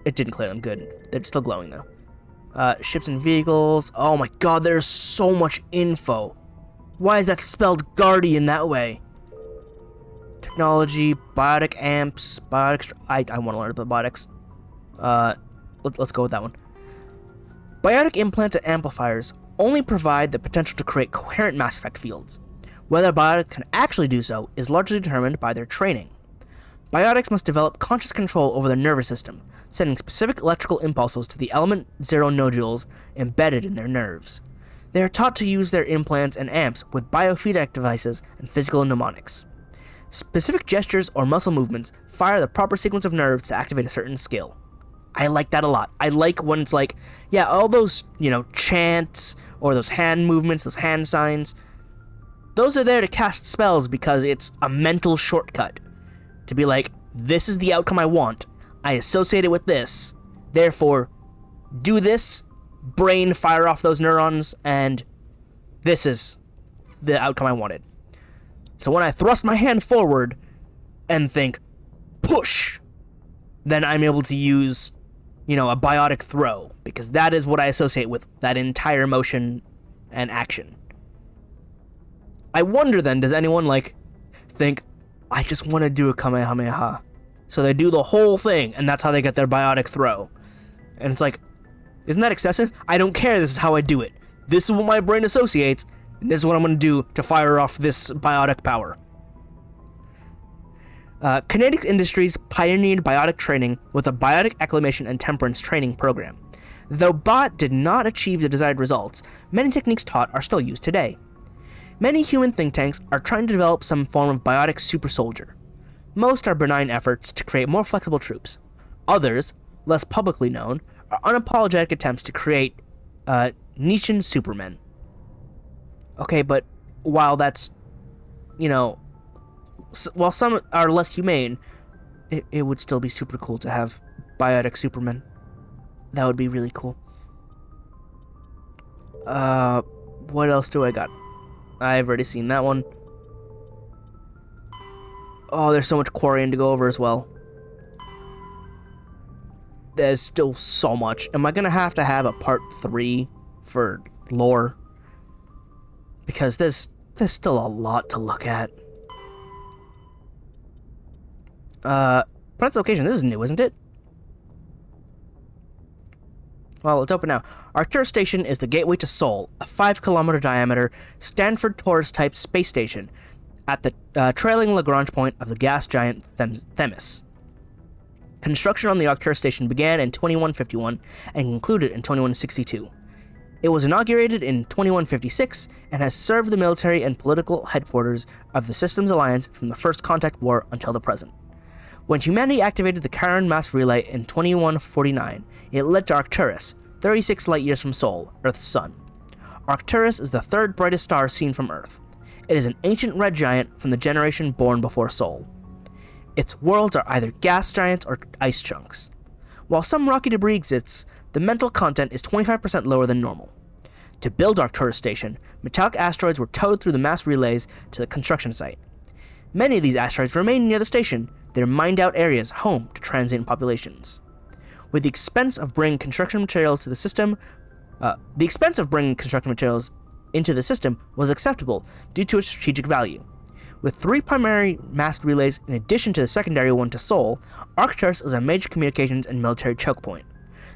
It didn't clear them, good. They're still glowing though. Ships and vehicles. Oh my god, there's so much info. Why is that spelled Guardian that way? Technology, biotic amps, biotic... I want to learn about biotics. Let's go with that one. Biotic implants and amplifiers only provide the potential to create coherent mass effect fields. Whether biotics can actually do so is largely determined by their training. Biotics must develop conscious control over their nervous system, sending specific electrical impulses to the element 0 nodules embedded in their nerves. They are taught to use their implants and amps with biofeedback devices and physical mnemonics. Specific gestures or muscle movements fire the proper sequence of nerves to activate a certain skill. I like that a lot. I like when it's like, yeah, all those, chants or those hand movements, those hand signs, those are there to cast spells because it's a mental shortcut. To be like, this is the outcome I want. I associate it with this. Therefore, do this, brain fire off those neurons, and this is the outcome I wanted. So when I thrust my hand forward and think, push, then I'm able to use, a biotic throw, because that is what I associate with that entire motion and action. I wonder then, does anyone, think, I just want to do a Kamehameha? So they do the whole thing, and that's how they get their biotic throw. And it's like, isn't that excessive? I don't care, this is how I do it. This is what my brain associates, and this is what I'm going to do to fire off this biotic power. Kinetic Industries pioneered biotic training with a biotic acclimation and temperance training program. Though BOT did not achieve the desired results, many techniques taught are still used today. Many human think tanks are trying to develop some form of biotic super soldier. Most are benign efforts to create more flexible troops. Others, less publicly known, are unapologetic attempts to create Nishan supermen. Okay, but while that's, while some are less humane, it would still be super cool to have biotic supermen. That would be really cool. What else do I got? I've already seen that one. Oh, there's so much Quarian to go over as well. There's still so much. Am I gonna have to have a part 3 for lore? Because there's still a lot to look at. Planet's location, this is new, isn't it? Well, it's open now. Arcturus Station is the gateway to Sol, a 5-kilometer diameter Stanford Torus-type space station at the trailing Lagrange point of the gas giant Themis. Construction on the Arcturus Station began in 2151 and concluded in 2162. It was inaugurated in 2156 and has served the military and political headquarters of the Systems Alliance from the First Contact War until the present. When humanity activated the Charon mass relay in 2149, it led to Arcturus, 36 light-years from Sol, Earth's sun. Arcturus is the third brightest star seen from Earth. It is an ancient red giant from the generation born before Sol. Its worlds are either gas giants or ice chunks. While some rocky debris exists, the mental content is 25% lower than normal. To build Arcturus Station, metallic asteroids were towed through the mass relays to the construction site. Many of these asteroids remain near the station, their mined-out areas home to transient populations. With the expense of bringing construction materials to the system, into the system was acceptable due to its strategic value. With 3 primary mass relays in addition to the secondary one to Sol, Arcturus is a major communications and military choke point.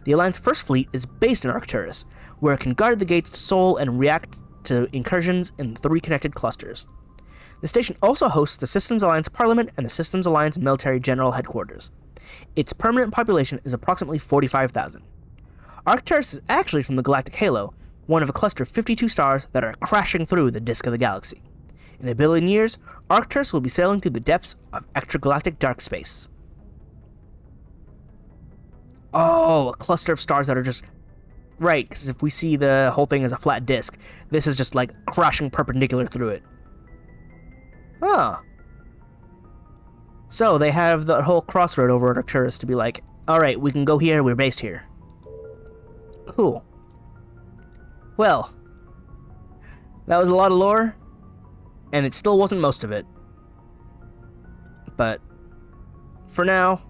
The Alliance First Fleet is based in Arcturus, where it can guard the gates to Sol and react to incursions in the 3 connected clusters. The station also hosts the Systems Alliance Parliament and the Systems Alliance Military General Headquarters. Its permanent population is approximately 45,000. Arcturus is actually from the Galactic Halo, one of a cluster of 52 stars that are crashing through the disk of the galaxy. In 1 billion years, Arcturus will be sailing through the depths of extragalactic dark space. Oh, a cluster of stars that are just... Right, because if we see the whole thing as a flat disk, this is just like crashing perpendicular through it. Huh. So they have the whole crossroad over at Arcturus to be like, alright, we can go here, we're based here. Cool. Well, that was a lot of lore, and it still wasn't most of it. But, for now,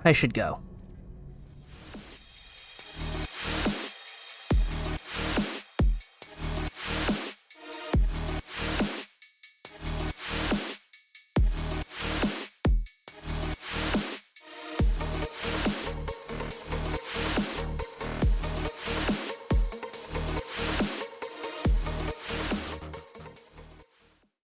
I should go.